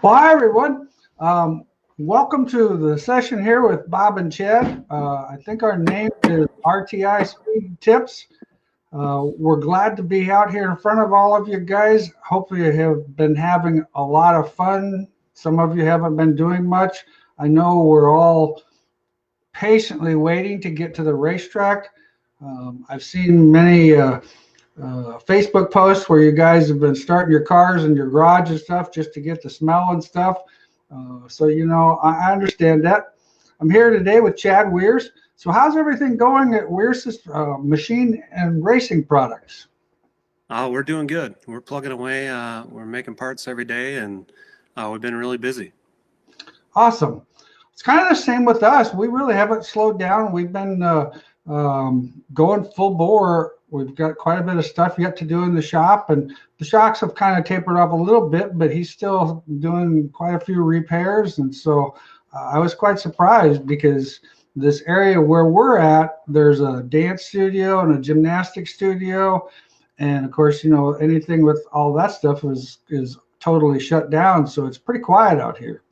Well, hi, everyone. Welcome to the session here with Bob and Chad. I think our name is RTI Speed Tips. We're glad to be out here in front of all of you guys. Hopefully, you have been having a lot of fun. Some of you haven't been doing much. I know we're all patiently waiting to get to the racetrack. I've seen many Facebook posts where you guys have been starting your cars in your garage and stuff just to get the smell and stuff. I understand that. I'm here today with Chad Wehrs. So how's everything going at Wehrs Machine and Racing Products? We're doing good. We're plugging away. We're making parts every day, and we've been really busy. Awesome. It's kind of the same with us. We really haven't slowed down. We've been going full bore. We've got quite a bit of stuff yet to do in the shop, and the shocks have kind of tapered off a little bit, but he's still doing quite a few repairs. And so I was quite surprised because this area where we're at, there's a dance studio and a gymnastics studio. And of course, anything with all that stuff is totally shut down. So it's pretty quiet out here.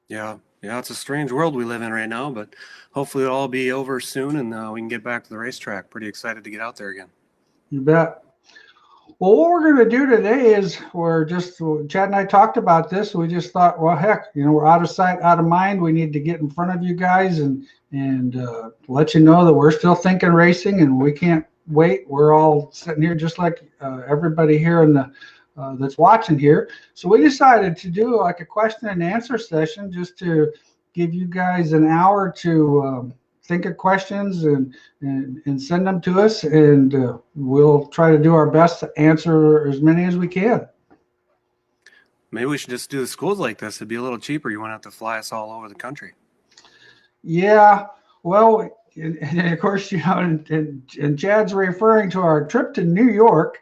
Yeah, it's a strange world we live in right now, but hopefully it'll all be over soon and we can get back to the racetrack. Pretty excited to get out there again. You bet. Well, what we're going to do today is Chad and I talked about this. We just thought, well, heck, we're out of sight, out of mind. We need to get in front of you guys and let you know that we're still thinking racing and we can't wait. We're all sitting here just like everybody here in the that's watching here. So we decided to do like a question and answer session just to give you guys an hour to think of questions and send them to us, and we'll try to do our best to answer as many as we can. Maybe we should just do the schools like this. It'd be a little cheaper. You won't have to fly us all over the country. Yeah, well, and of course, and Chad's referring to our trip to New York,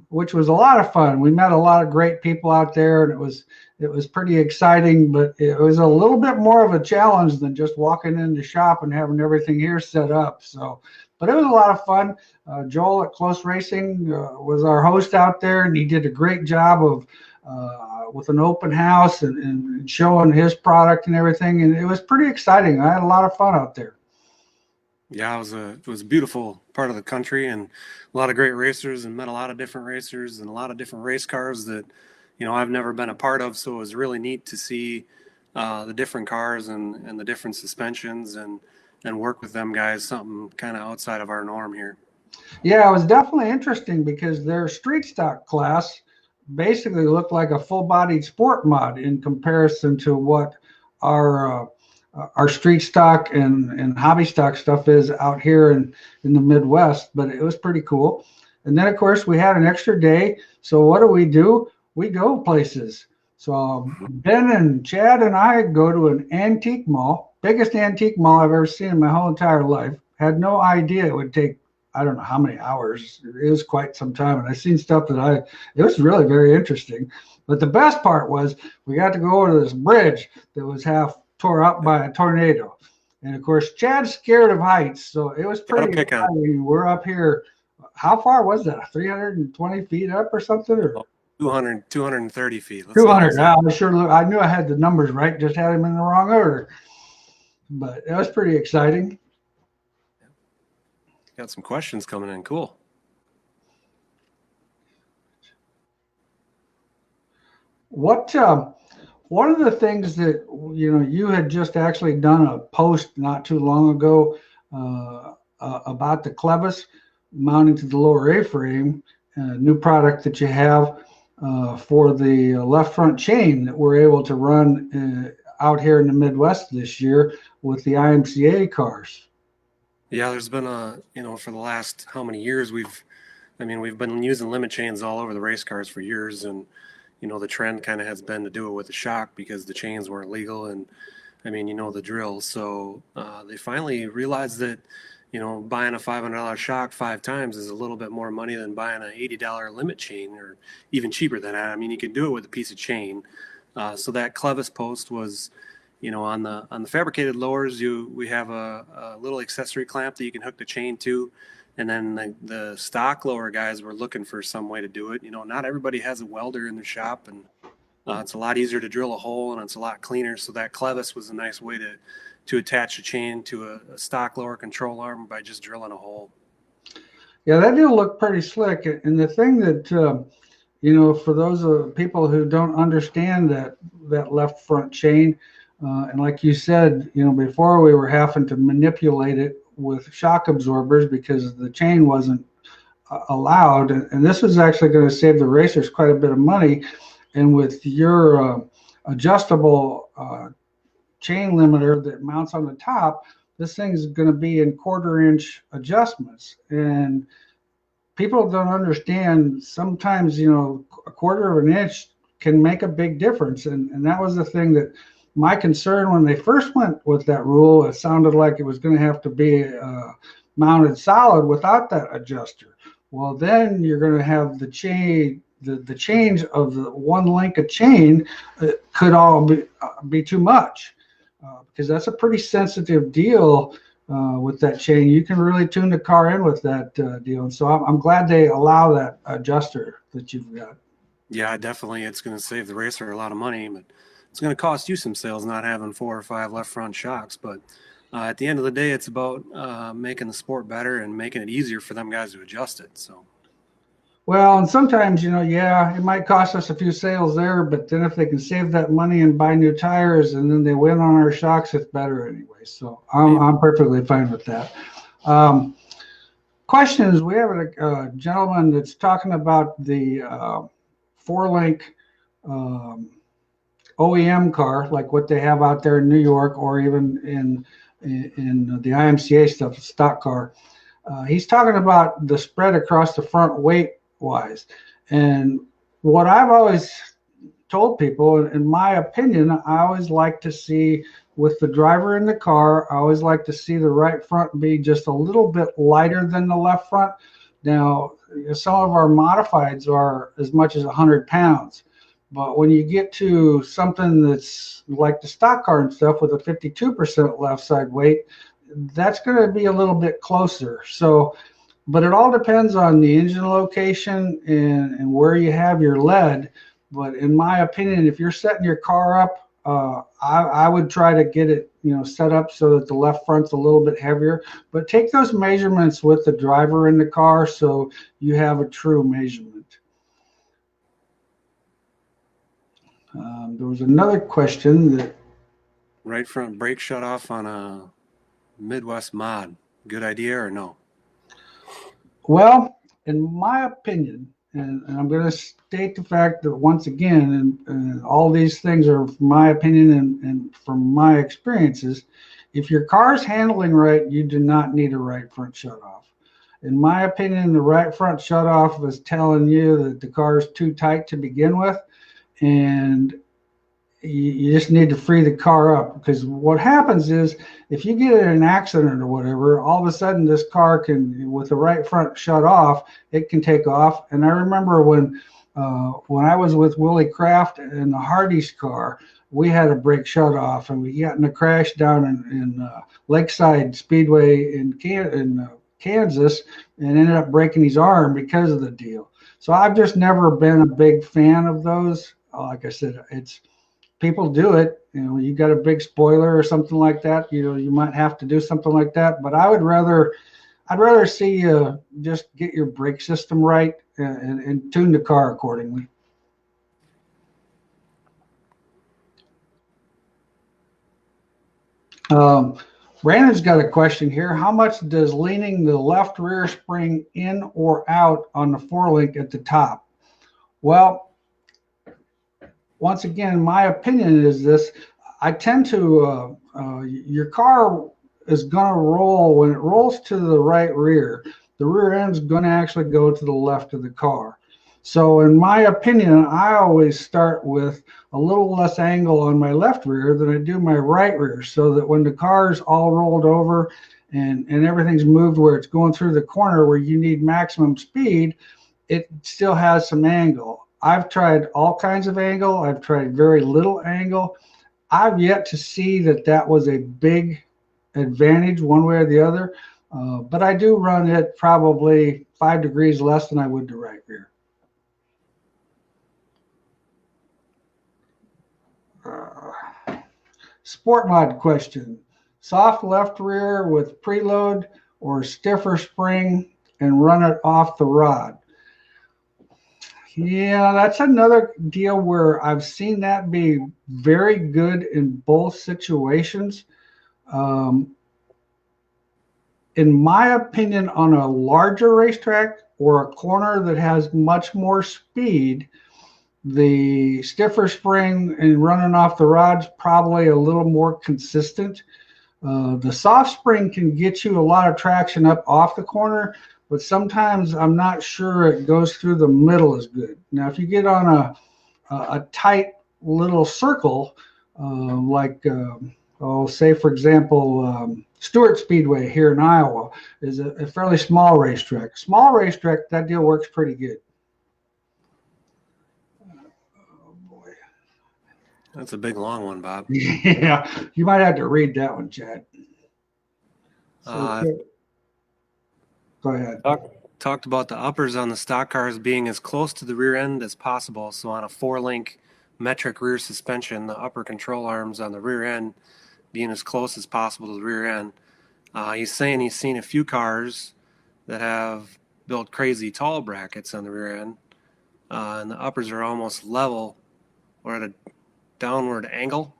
which was a lot of fun. We met a lot of great people out there, and it was pretty exciting, but it was a little bit more of a challenge than just walking in the shop and having everything here set up. So, but it was a lot of fun. Joel at Close Racing was our host out there, and he did a great job of with an open house and showing his product and everything, and it was pretty exciting. I had a lot of fun out there. Yeah, it was a beautiful part of the country and a lot of great racers, and met a lot of different racers and a lot of different race cars that, I've never been a part of. So it was really neat to see the different cars and the different suspensions and work with them guys, something kind of outside of our norm here. Yeah, it was definitely interesting because their street stock class basically looked like a full-bodied sport mod in comparison to what our street stock and hobby stock stuff is out here in the Midwest, but it was pretty cool. And then, of course, we had an extra day. So what do? We go places. So Ben and Chad and I go to an antique mall, biggest antique mall I've ever seen in my whole entire life. Had no idea it would take, I don't know how many hours. It was quite some time. And I've seen stuff it was really very interesting. But the best part was we got to go over this bridge that was half tore up by a tornado. And of course, Chad's scared of heights, so it was pretty exciting. We're up here. How far was that? 320 feet up or something? Or 230 feet. 200. I knew I had the numbers right, just had them in the wrong order. But it was pretty exciting. Got some questions coming in. Cool. One of the things that you had just actually done a post not too long ago about the clevis mounting to the lower A-frame, new product that you have for the left front chain that we're able to run out here in the Midwest this year with the IMCA cars. Yeah, there's been for the last how many years we've been using limit chains all over the race cars for years, and the trend kind of has been to do it with a shock because the chains weren't legal, and the drill. So they finally realized that buying a $500 shock 5 times is a little bit more money than buying an $80 limit chain, or even cheaper than that. You can do it with a piece of chain. So that clevis post was, on the fabricated lowers, we have a little accessory clamp that you can hook the chain to. And then the stock lower guys were looking for some way to do it. Not everybody has a welder in their shop, and It's a lot easier to drill a hole, and it's a lot cleaner. So that clevis was a nice way to attach a chain to a stock lower control arm by just drilling a hole. Yeah, that deal looked pretty slick. And the thing that, for those people who don't understand that left front chain, and like you said, before we were having to manipulate it with shock absorbers because the chain wasn't allowed. And this was actually going to save the racers quite a bit of money. And with your adjustable chain limiter that mounts on the top, this thing is going to be in 1/4 inch adjustments. And people don't understand sometimes, a 1/4 of an inch can make a big difference. And that was the thing that my concern when they first went with that rule. It sounded like it was going to have to be mounted solid without that adjuster. Well, then you're going to have the chain, the change of the one link of chain could all be too much because that's a pretty sensitive deal with that chain. You can really tune the car in with that deal. And so I'm glad they allow that adjuster that you've got. Yeah, definitely. It's going to save the racer a lot of money, but it's going to cost you some sales not having 4 or 5 left front shocks. But at the end of the day, it's about making the sport better and making it easier for them guys to adjust it. So. Well, and sometimes, it might cost us a few sales there, but then if they can save that money and buy new tires and then they win on our shocks, it's better anyway. So I'm perfectly fine with that. Questions. We have a gentleman that's talking about the 4-link OEM car, like what they have out there in New York or even in the IMCA stuff, stock car. He's talking about the spread across the front weight wise. And what I've always told people, in my opinion, I always like to see with the driver in the car, I always like to see the right front be just a little bit lighter than the left front. Now, some of our modifieds are as much as 100 pounds. But when you get to something that's like the stock car and stuff with a 52% left side weight, that's going to be a little bit closer. So, but it all depends on the engine location and where you have your lead. But in my opinion, if you're setting your car up, I would try to get it, set up so that the left front's a little bit heavier. But take those measurements with the driver in the car so you have a true measurement. There was another question that. Right front brake shut off on a Midwest mod. Good idea or no? Well, in my opinion, and I'm going to state the fact that once again, and all these things are from my opinion and from my experiences, if your car's handling right, you do not need a right front shutoff. In my opinion, the right front shutoff is telling you that the car is too tight to begin with, and you just need to free the car up. Because what happens is if you get in an accident or whatever, all of a sudden this car can, with the right front shut off, it can take off. And I remember when I was with Willie Kraft in the Hardee's car, we had a brake shut off and we got in a crash down in Lakeside Speedway in Kansas and ended up breaking his arm because of the deal. So I've just never been a big fan of those. Like I said, it's people do it. You got a big spoiler or something like that. You might have to do something like that. But I'd rather see you just get your brake system right and tune the car accordingly. Brandon's got a question here. How much does leaning the left rear spring in or out on the 4-link at the top? Well, once again, my opinion is this. I tend to, your car is going to roll, when it rolls to the right rear, the rear end is going to actually go to the left of the car. So in my opinion, I always start with a little less angle on my left rear than I do my right rear, so that when the car's all rolled over and everything's moved where it's going through the corner where you need maximum speed, it still has some angle. I've tried all kinds of angle. I've tried very little angle. I've yet to see that was a big advantage one way or the other. But I do run it probably 5 degrees less than I would the right rear. Sport mod question. Soft left rear with preload or stiffer spring and run it off the rod. Yeah, that's another deal where I've seen that be very good in both situations. Um, in my opinion, on a larger racetrack or a corner that has much more speed, the stiffer spring and running off the rod's probably a little more consistent. The soft spring can get you a lot of traction up off the corner, but sometimes I'm not sure it goes through the middle as good. Now, if you get on a tight little circle, say for example, Stewart Speedway here in Iowa is a fairly small racetrack. Small racetrack, that deal works pretty good. That's a big long one, Bob. Yeah, you might have to read that one, Chad. So, go ahead. Talked about the uppers on the stock cars being as close to the rear end as possible. So on a 4-link metric rear suspension, the upper control arms on the rear end being as close as possible to the rear end. He's saying he's seen a few cars that have built crazy tall brackets on the rear end, and the uppers are almost level or at a downward angle.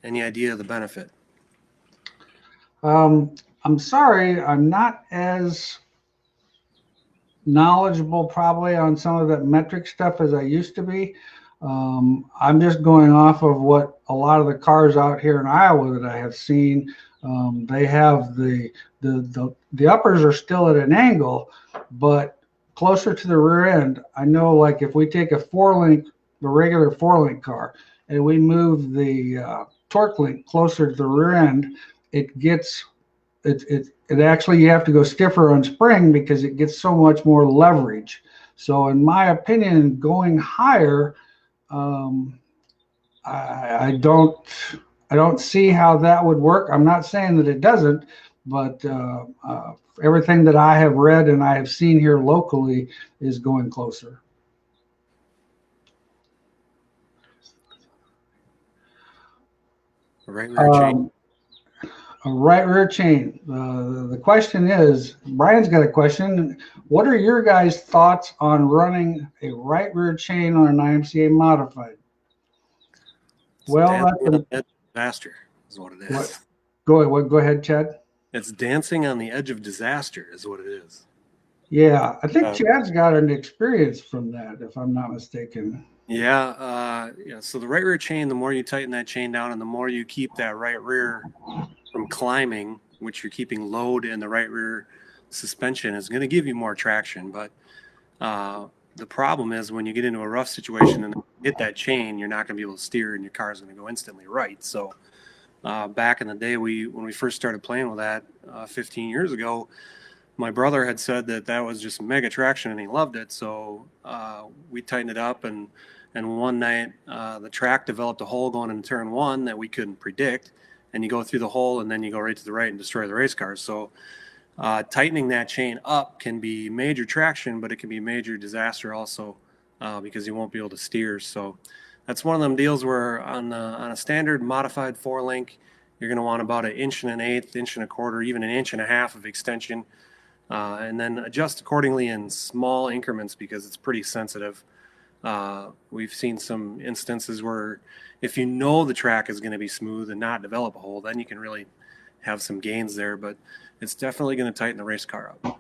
Any idea of the benefit? I'm sorry, I'm not as knowledgeable probably on some of that metric stuff as I used to be. I'm just going off of what a lot of the cars out here in Iowa that I have seen. They have the uppers are still at an angle, but closer to the rear end. I know, like if we take a 4-link, the regular 4-link car, and we move the torque link closer to the rear end, it gets it actually, you have to go stiffer on spring because it gets so much more leverage. So in my opinion, going higher, I don't see how that would work. I'm not saying that it doesn't, but everything that I have read and I have seen here locally is going closer. Right rear chain. A right rear chain. The question is, Brian's got a question. What are your guys' thoughts on running a right rear chain on an IMCA modified? Well, that's disaster is what it is. Go ahead, Chad. It's dancing on the edge of disaster is what it is. Yeah, I think Chad's got an experience from that, if I'm not mistaken. Yeah. So the right rear chain, the more you tighten that chain down and the more you keep that right rear from climbing, which you're keeping load in the right rear suspension, is going to give you more traction. But the problem is when you get into a rough situation and hit that chain, you're not going to be able to steer and your car is going to go instantly right. So back in the day, when we first started playing with that 15 years ago, my brother had said that was just mega traction and he loved it. So we tightened it up, and one night the track developed a hole going into turn 1 that we couldn't predict. And you go through the hole and then you go right to the right and destroy the race cars. So tightening that chain up can be major traction, but it can be major disaster also because you won't be able to steer. So that's one of them deals where on a standard modified 4-link, you're going to want about 1 1/8 inch, 1 1/4, even 1.5 inches of extension, and then adjust accordingly in small increments because it's pretty sensitive. We've seen some instances where if you know the track is going to be smooth and not develop a hole, then you can really have some gains there, but it's definitely going to tighten the race car up.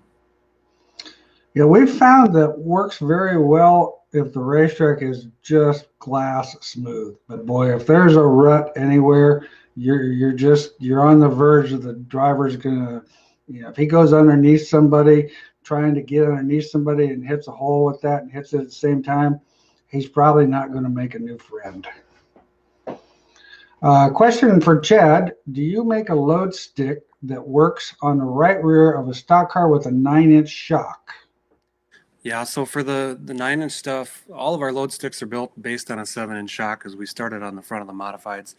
Yeah, we've found that works very well if the racetrack is just glass smooth. But boy, if there's a rut anywhere, you're on the verge of the driver's gonna, if he goes underneath somebody, trying to get underneath somebody and hits a hole with that and hits it at the same time, he's probably not going to make a new friend. Question for Chad. Do you make a load stick that works on the right rear of a stock car with a 9-inch shock? Yeah, so for the 9-inch stuff, all of our load sticks are built based on a 7-inch shock because we started on the front of the modifieds.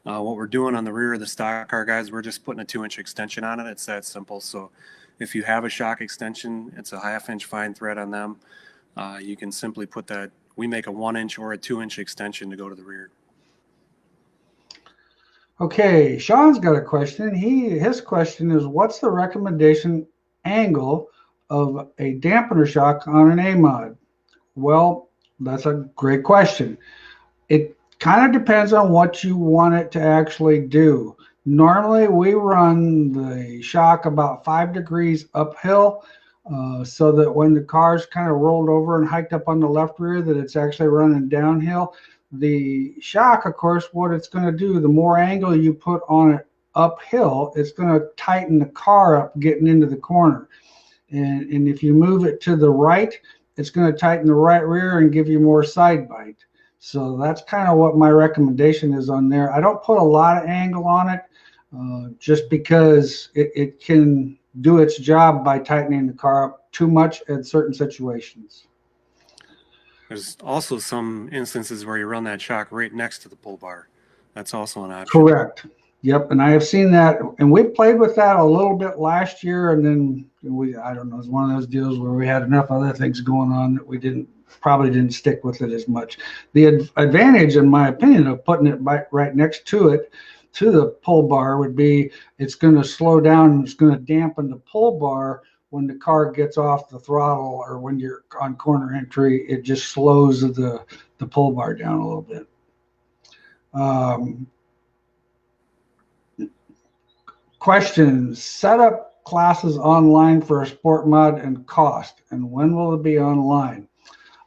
What we're doing on the rear of the stock car, guys, we're just putting a 2-inch extension on it. It's that simple. So if you have a shock extension, it's a 1/2-inch fine thread on them. You can simply put that. We make a 1-inch or a 2-inch extension to go to the rear. Okay, Sean's got a question. His question is, what's the recommendation angle of a dampener shock on an A mod? Well, that's a great question. It kind of depends on what you want it to actually do. Normally, we run the shock about 5 degrees uphill, so that when the car's kind of rolled over and hiked up on the left rear, that it's actually running downhill. The shock, of course, what it's going to do, the more angle you put on it uphill, it's going to tighten the car up getting into the corner. And if you move it to the right, it's going to tighten the right rear and give you more side bite. So that's kind of what my recommendation is on there. I don't put a lot of angle on it, just because it can do its job by tightening the car up too much in certain situations. There's also some instances where you run that shock right next to the pull bar. That's also an option. Correct. Yep, and I have seen that, and we played with that a little bit last year, and then I don't know, it was one of those deals where we had enough other things going on that we probably didn't stick with it as much. The advantage, in my opinion, of putting it right next to it, to the pull bar, would be it's going to slow down and it's going to dampen the pull bar when the car gets off the throttle, or when you're on corner entry. It just slows the pull bar down a little bit. Question: set up classes online for a sport mod and cost, and when will it be online?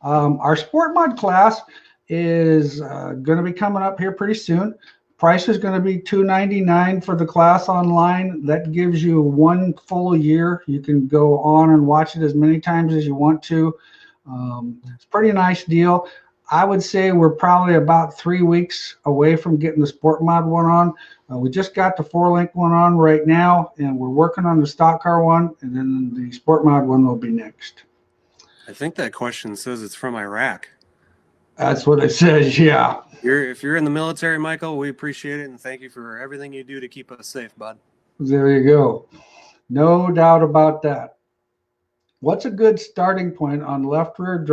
Our sport mod class is going to be coming up here pretty soon. Price is going to be $299 for the class online. That gives you 1 full year. You can go on and watch it as many times as you want to. It's a pretty nice deal. I would say we're probably about 3 weeks away from getting the sport mod one on. We just got the 4-link one on right now, and we're working on the stock car one, and then the sport mod one will be next. I think that question says it's from Iraq. That's what it says, yeah. If you're in the military, Michael, we appreciate it, and thank you for everything you do to keep us safe, bud. There you go. No doubt about that. What's a good starting point on left front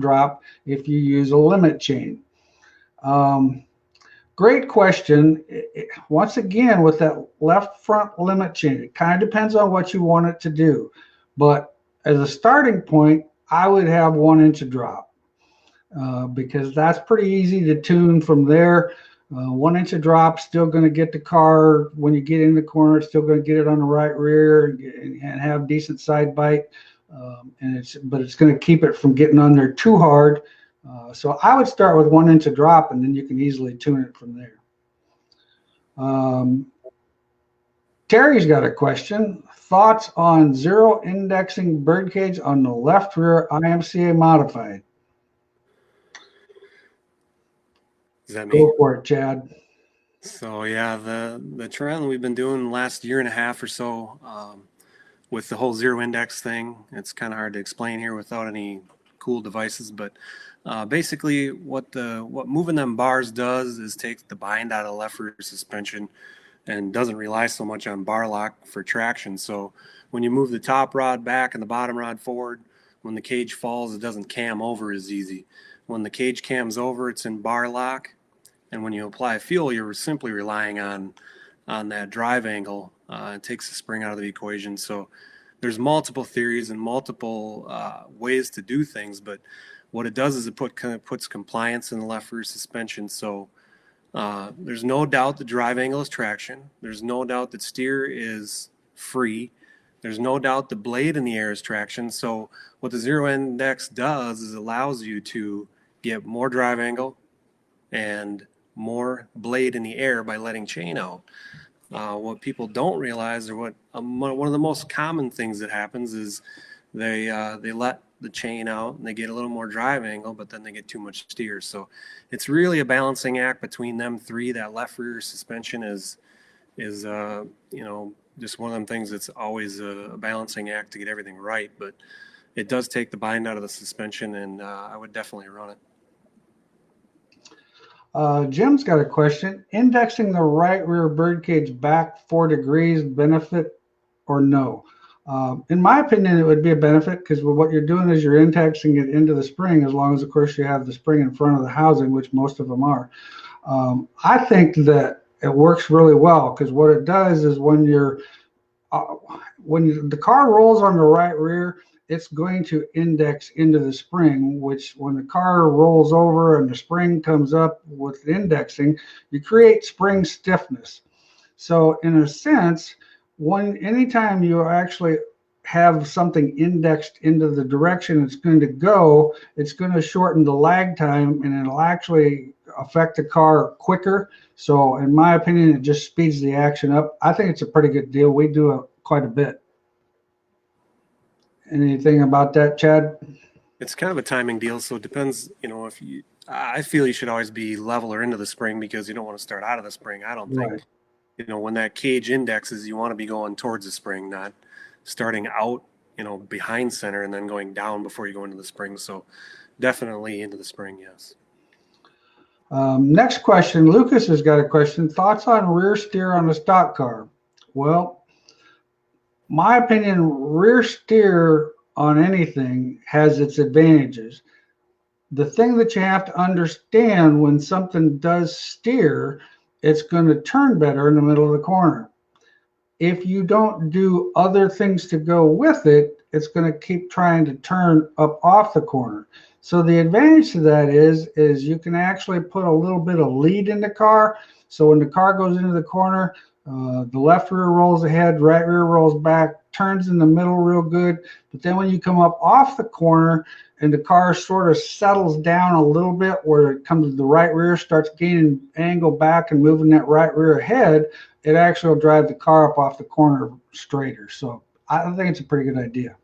drop if you use a limit chain? Great question. Once again, with that left front limit chain, it kind of depends on what you want it to do. But as a starting point, I would have 1 inch of drop, because that's pretty easy to tune from there. 1 inch of drop, still going to get the car, when you get in the corner, it's still going to get it on the right rear and have decent side bite. But it's going to keep it from getting on there too hard. So I would start with 1 inch of drop, and then you can easily tune it from there. Terry's got a question. Thoughts on zero indexing birdcage on the left rear IMCA modified? Does that mean? Go for it, Chad. So yeah, the trend we've been doing the last year and a half or so, with the whole zero index thing, it's kind of hard to explain here without any cool devices, but basically what moving them bars does is take the bind out of the left rear suspension and doesn't rely so much on bar lock for traction. So when you move the top rod back and the bottom rod forward, when the cage falls, it doesn't cam over as easy. When the cage cams over, it's in bar lock. And when you apply fuel, you're simply relying on that drive angle. It takes the spring out of the equation. So there's multiple theories and multiple ways to do things. But what it does is it puts compliance in the left rear suspension. So there's no doubt the drive angle is traction. There's no doubt that steer is free. There's no doubt the blade in the air is traction. So what the zero index does is allows you to get more drive angle and more blade in the air by letting chain out. What people don't realize, or what one of the most common things that happens, is they let the chain out and they get a little more drive angle, but then they get too much steer. So it's really a balancing act between them three. That left rear suspension is just one of them things that's always a balancing act to get everything right. But it does take the bind out of the suspension, and I would definitely run it. Jim's got a question. Indexing the right rear birdcage back 4 degrees, benefit or no? In my opinion, it would be a benefit, because what you're doing is you're indexing it into the spring, as long as, of course, you have the spring in front of the housing, which most of them are. I think that it works really well because what it does is when the car rolls on the right rear, it's going to index into the spring, which when the car rolls over and the spring comes up with indexing, you create spring stiffness. So in a sense, anytime you actually have something indexed into the direction it's going to go, it's going to shorten the lag time and it'll actually affect the car quicker. So in my opinion, it just speeds the action up. I think it's a pretty good deal. We do it quite a bit. Anything about that, Chad? It's kind of a timing deal, so it depends. I feel you should always be level or into the spring because you don't want to start out of the spring. I don't think, when that cage indexes, you want to be going towards the spring, not starting out, behind center and then going down before you go into the spring. So definitely into the spring, yes. Next question, Lucas has got a question. Thoughts on rear steer on a stock car? Well, my opinion, rear steer on anything has its advantages. The thing that you have to understand when something does steer, it's going to turn better in the middle of the corner. If you don't do other things to go with it, it's going to keep trying to turn up off the corner. So the advantage to that is you can actually put a little bit of lead in the car. So when the car goes into the corner, the left rear rolls ahead, right rear rolls back, turns in the middle real good. But then when you come up off the corner and the car sort of settles down a little bit where it comes to the right rear, starts gaining angle back and moving that right rear ahead, it actually will drive the car up off the corner straighter. So I think it's a pretty good idea.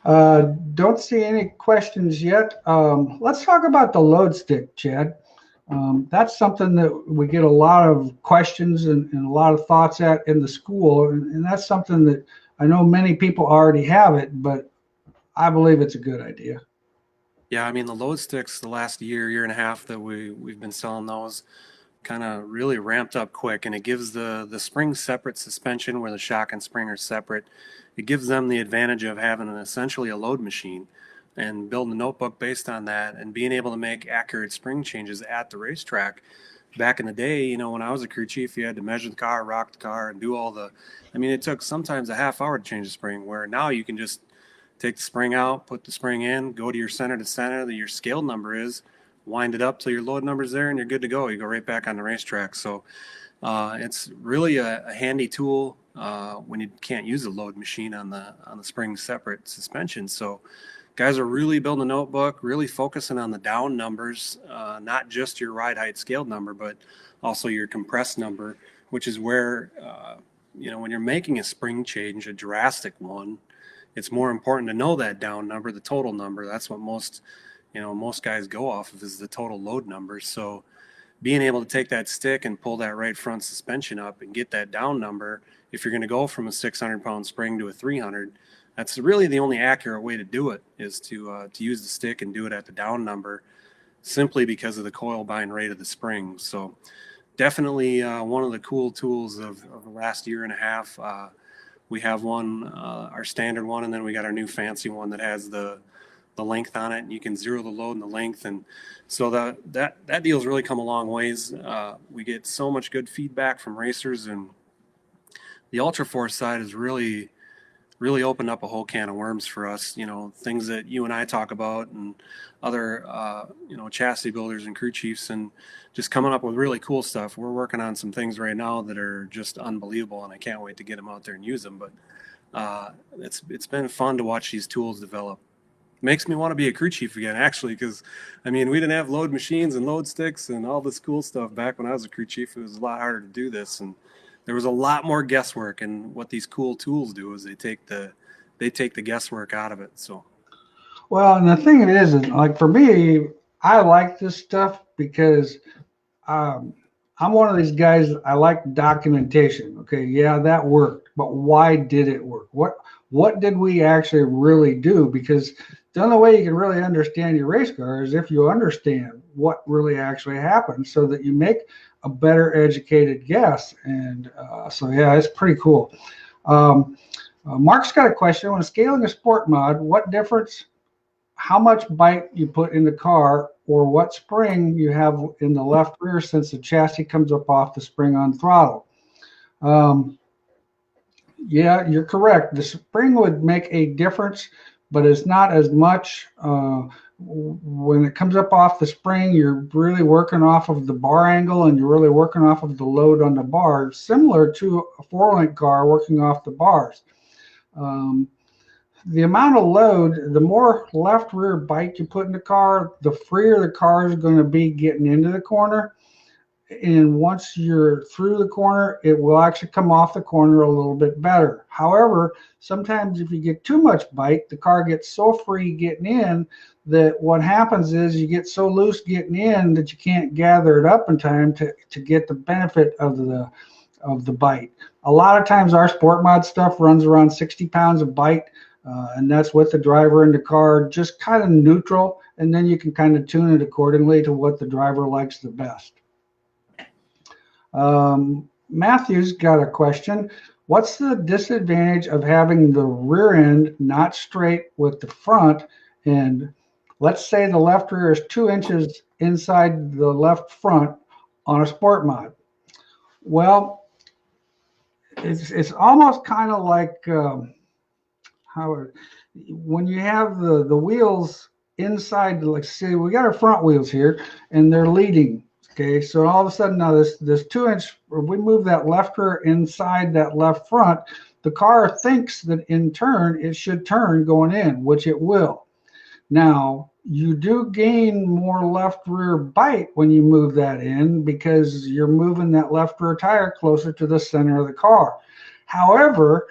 Don't see any questions yet. Let's talk about the load stick, Chad. That's something that we get a lot of questions and a lot of thoughts at in the school. And that's something that I know many people already have it, but I believe it's a good idea. Yeah, I mean, the load sticks the last year and a half that we've been selling those kind of really ramped up quick, and it gives the spring separate suspension where the shock and spring are separate. It gives them the advantage of having essentially a load machine and building a notebook based on that and being able to make accurate spring changes at the racetrack. Back in the day, when I was a crew chief, you had to measure the car, rock the car, and do it took sometimes a half hour to change the spring, where now you can just take the spring out, put the spring in, go to your center to center that your scaled number is, wind it up till your load number's there, and you're good to go. You go right back on the racetrack. So it's really a handy tool when you can't use a load machine on the spring separate suspension. So guys are really building a notebook, really focusing on the down numbers, not just your ride height scaled number, but also your compressed number, which is where, when you're making a spring change, a drastic one, it's more important to know that down number, the total number. That's what most guys go off of, is the total load number. So being able to take that stick and pull that right front suspension up and get that down number, if you're going to go from a 600-pound spring to a 300, that's really the only accurate way to do it, is to use the stick and do it at the down number, simply because of the coil bind rate of the spring. So definitely one of the cool tools of the last year and a half. We have one, our standard one, and then we got our new fancy one that has the length on it, and you can zero the load and the length. And so that deal's really come a long ways. We get so much good feedback from racers, and the Ultra Force side has really opened up a whole can of worms for us. Things that you and I talk about, and other chassis builders and crew chiefs, and just coming up with really cool stuff. We're working on some things right now that are just unbelievable, and I can't wait to get them out there and use them. But it's been fun to watch these tools develop. Makes me want to be a crew chief again, actually, because we didn't have load machines and load sticks and all this cool stuff back when I was a crew chief. It was a lot harder to do this, and there was a lot more guesswork. And what these cool tools do is they take the guesswork out of it. So, well, and the thing is, like, for me, I like this stuff because I'm one of these guys. I like documentation. Okay, yeah, that worked, but why did it work? What did we actually really do? Because the only way you can really understand your race car is if you understand what really actually happened, so that you make a better educated guess. And so, yeah, it's pretty cool. Mark's got a question. When scaling a sport mod, what difference how much bite you put in the car or what spring you have in the left rear, since the chassis comes up off the spring on throttle. Yeah, you're correct. The spring would make a difference, but it's not as much. When it comes up off the spring, you're really working off of the bar angle, and you're really working off of the load on the bar, similar to a 4-link car working off the bars. The amount of load, the more left rear bite you put in the car, the freer the car is going to be getting into the corner. And once you're through the corner, it will actually come off the corner a little bit better. However, sometimes if you get too much bite, the car gets so free getting in that what happens is you get so loose getting in that you can't gather it up in time to get the benefit of the bite. A lot of times our sport mod stuff runs around 60 pounds of bite, and that's with the driver in the car, just kind of neutral, and then you can kind of tune it accordingly to what the driver likes the best. Matthew's got a question. What's the disadvantage of having the rear end not straight with the front? And let's say the left rear is 2 inches inside the left front on a sport mod. Well, it's almost kind of like when you have the wheels inside, like say we got our front wheels here and they're leading. Okay, so all of a sudden now this 2 inch, if we move that left rear inside that left front, the car thinks that in turn it should turn going in, which it will. Now, you do gain more left rear bite when you move that in because you're moving that left rear tire closer to the center of the car. However,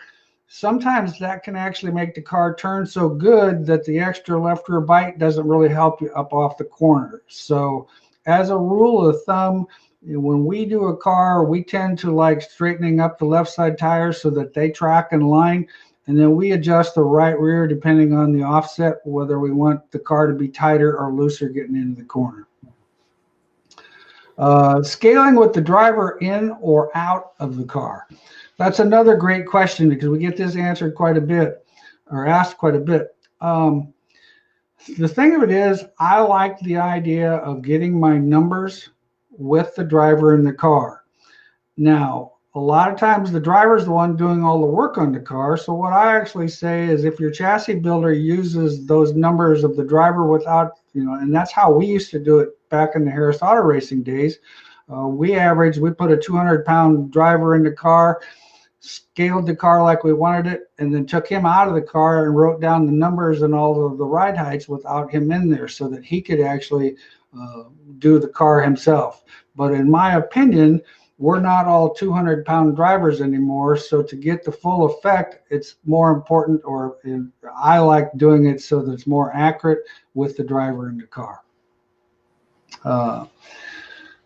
sometimes that can actually make the car turn so good that the extra left rear bite doesn't really help you up off the corner. So as a rule of thumb, when we do a car, we tend to like straightening up the left side tires so that they track in line, and then we adjust the right rear depending on the offset, whether we want the car to be tighter or looser getting into the corner. Scaling with the driver in or out of the car. That's another great question because we get this answered quite a bit, or asked quite a bit. The thing of it is, I like the idea of getting my numbers with the driver in the car. Now, a lot of times the driver's the one doing all the work on the car. So what I actually say is if your chassis builder uses those numbers of the driver without, and that's how we used to do it back in the Harris Auto Racing days. We put a 200-pound driver in the car, scaled the car like we wanted it, and then took him out of the car and wrote down the numbers and all of the ride heights without him in there so that he could actually do the car himself. But in my opinion, we're not all 200-pound drivers anymore. So to get the full effect, it's more important, I like doing it so that it's more accurate with the driver in the car.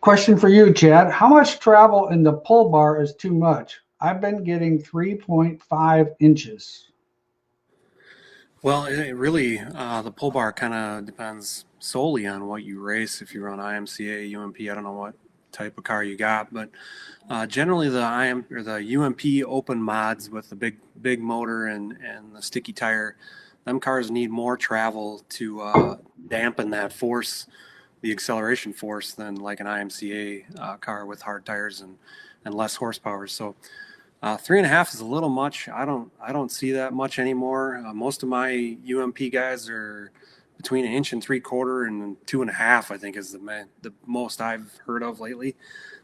Question for you, Chad. How much travel in the pull bar is too much? I've been getting 3.5 inches. Well, it really, the pull bar kind of depends solely on what you race. If you run IMCA, UMP, I don't know what type of car you got, but generally the UMP open mods with the big motor and the sticky tire, them cars need more travel to dampen that force, the acceleration force, than like an IMCA car with hard tires and less horsepower. So 3.5 is a little much. I don't see that much anymore. Most of my UMP guys are between 1.75 inches and 2.5, I think is the most I've heard of lately.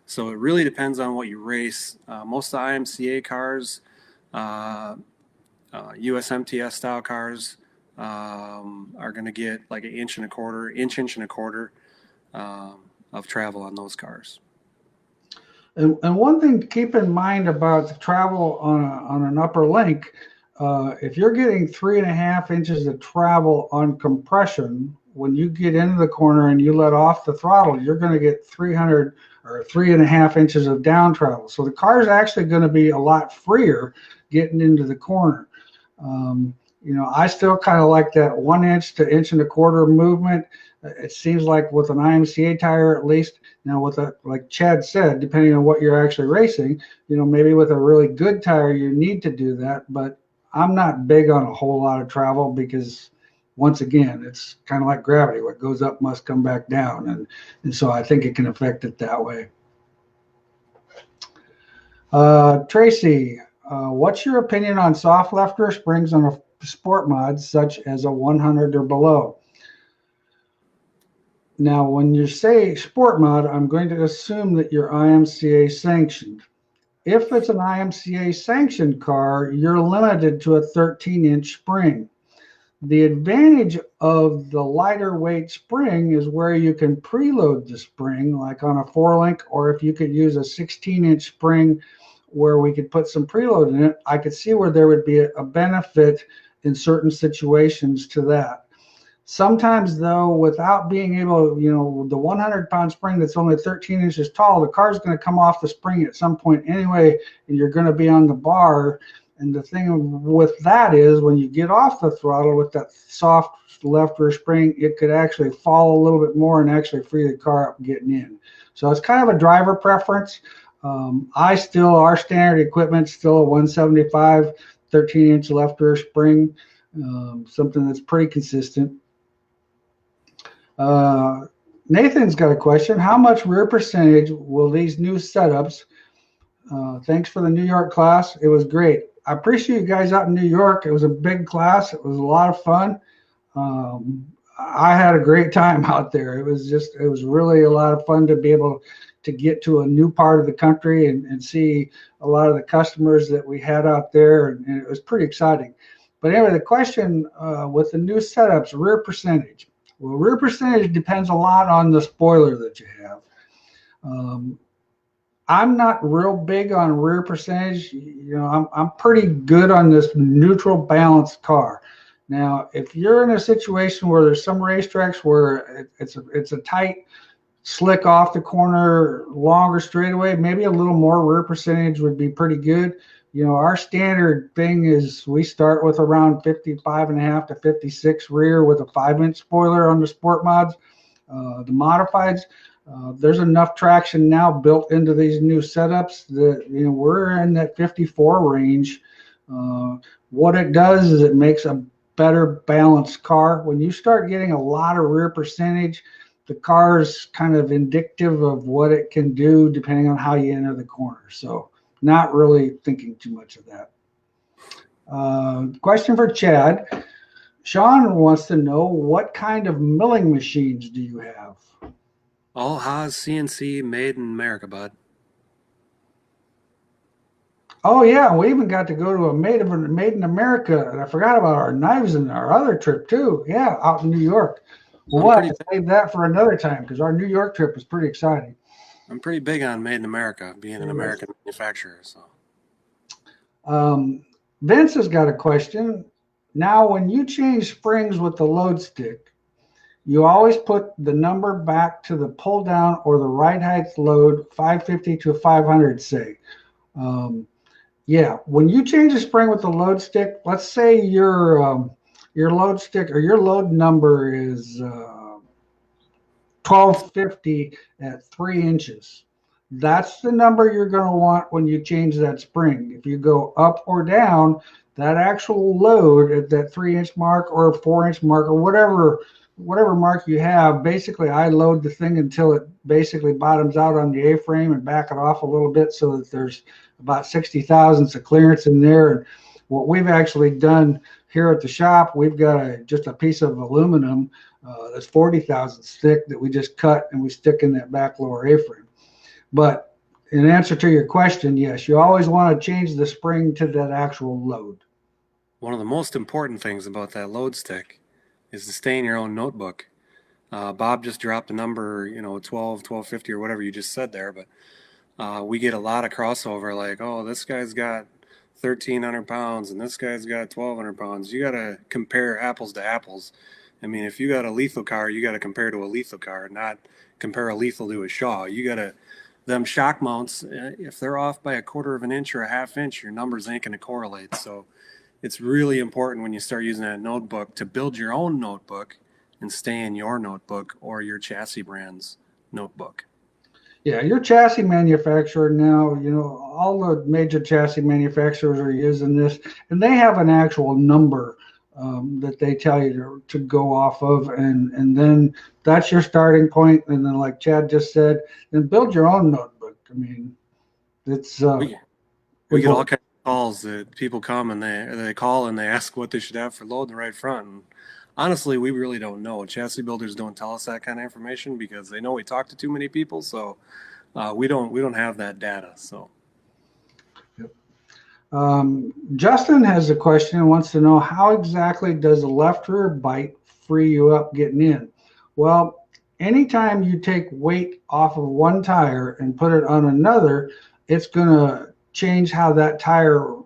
So it really depends on what you race. Most of the IMCA cars, USMTS style cars, are going to get like 1.25 inch of travel on those cars. And one thing to keep in mind about the travel on an upper link, if you're getting 3.5 inches of travel on compression, when you get into the corner and you let off the throttle, you're going to get 300 or 3.5 inches of down travel. So the car is actually going to be a lot freer getting into the corner. I still kind of like that 1 inch to 1.25 inch movement. It seems like with an IMCA tire, at least. Now with like Chad said, depending on what you're actually racing, maybe with a really good tire, you need to do that. But I'm not big on a whole lot of travel because once again, it's kind of like gravity. What goes up must come back down. And so I think it can affect it that way. Tracy, what's your opinion on soft left rear springs on a sport mod such as a 100 or below? Now, when you say sport mod, I'm going to assume that you're IMCA sanctioned. If it's an IMCA sanctioned car, you're limited to a 13-inch spring. The advantage of the lighter weight spring is where you can preload the spring, like on a 4-link, or if you could use a 16-inch spring where we could put some preload in it, I could see where there would be a benefit in certain situations to that. Sometimes, though, without being able, the 100-pound spring that's only 13 inches tall, the car's going to come off the spring at some point anyway, and you're going to be on the bar. And the thing with that is when you get off the throttle with that soft left rear spring, it could actually fall a little bit more and actually free the car up getting in. So it's kind of a driver preference. Our standard equipment still a 175 13-inch left rear spring, something that's pretty consistent. Nathan's got a question. How much rear percentage will these new setups? Thanks for the New York class. It was great. I appreciate you guys out in New York. It was a big class. It was a lot of fun. I had a great time out there. It was really a lot of fun to be able to get to a new part of the country and see a lot of the customers that we had out there. And it was pretty exciting. But anyway, the question with the new setups, rear percentage. Well, rear percentage depends a lot on the spoiler that you have. I'm not real big on rear percentage. I'm pretty good on this neutral balanced car. Now, if you're in a situation where there's some racetracks where it's a tight, slick off the corner, longer straightaway, maybe a little more rear percentage would be pretty good. Our standard thing is we start with around 55.5 to 56 rear with a 5-inch spoiler on the sport mods. The modifieds, there's enough traction now built into these new setups that we're in that 54 range. What it does is it makes a better balanced car. When you start getting a lot of rear percentage, the car is kind of indicative of what it can do depending on how you enter the corner. So not really thinking too much of that. Question for Chad. Sean wants to know, what kind of milling machines do you have? All Haas CNC made in America, bud. Oh yeah, we even got to go to a made in America, and I forgot about our knives in our other trip too. Yeah, out in New York. Well, we'll have to save that for another time because our New York trip was pretty exciting. I'm pretty big on made in America, being an American manufacturer. So, Vince has got a question. Now, when you change springs with the load stick, you always put the number back to the pull down or the ride height load, 550 to 500, say. Yeah, when you change a spring with the load stick, let's say your load stick or your load number is 1250 at 3 inches. That's the number you're going to want when you change that spring. If you go up or down, that actual load at that 3-inch mark or 4-inch mark or whatever mark you have, basically I load the thing until it basically bottoms out on the A-frame and back it off a little bit so that there's about 60 thousandths of clearance in there. And what we've actually done here at the shop, we've got just a piece of aluminum that's 40 thousandths thick that we just cut and we stick in that back lower A-frame. But in answer to your question, yes, you always want to change the spring to that actual load. One of the most important things about that load stick is to stay in your own notebook. Bob just dropped a number, 1250 or whatever you just said there, but we get a lot of crossover like, oh, this guy's got 1,300 pounds and this guy's got 1,200 pounds. You got to compare apples to apples. I mean, if you got a lethal car, you got to compare to a lethal car, not compare a lethal to a Shaw. You got to, them shock mounts, if they're off by 1/4 of an inch or a 1/2 inch, your numbers ain't going to correlate. So it's really important when you start using that notebook to build your own notebook and stay in your notebook or your chassis brand's notebook. Yeah, your chassis manufacturer now, all the major chassis manufacturers are using this, and they have an actual number that they tell you to go off of, and then that's your starting point. And then, like Chad just said, then build your own notebook. I mean, it's we get all kinds of calls that people come and they call and they ask what they should have for load in the right front. And honestly, we really don't know. Chassis builders don't tell us that kind of information because they know we talk to too many people. So we don't have that data. So. Justin has a question and wants to know, how exactly does a left rear bite free you up getting in? Well, anytime you take weight off of one tire and put it on another, it's going to change how that tire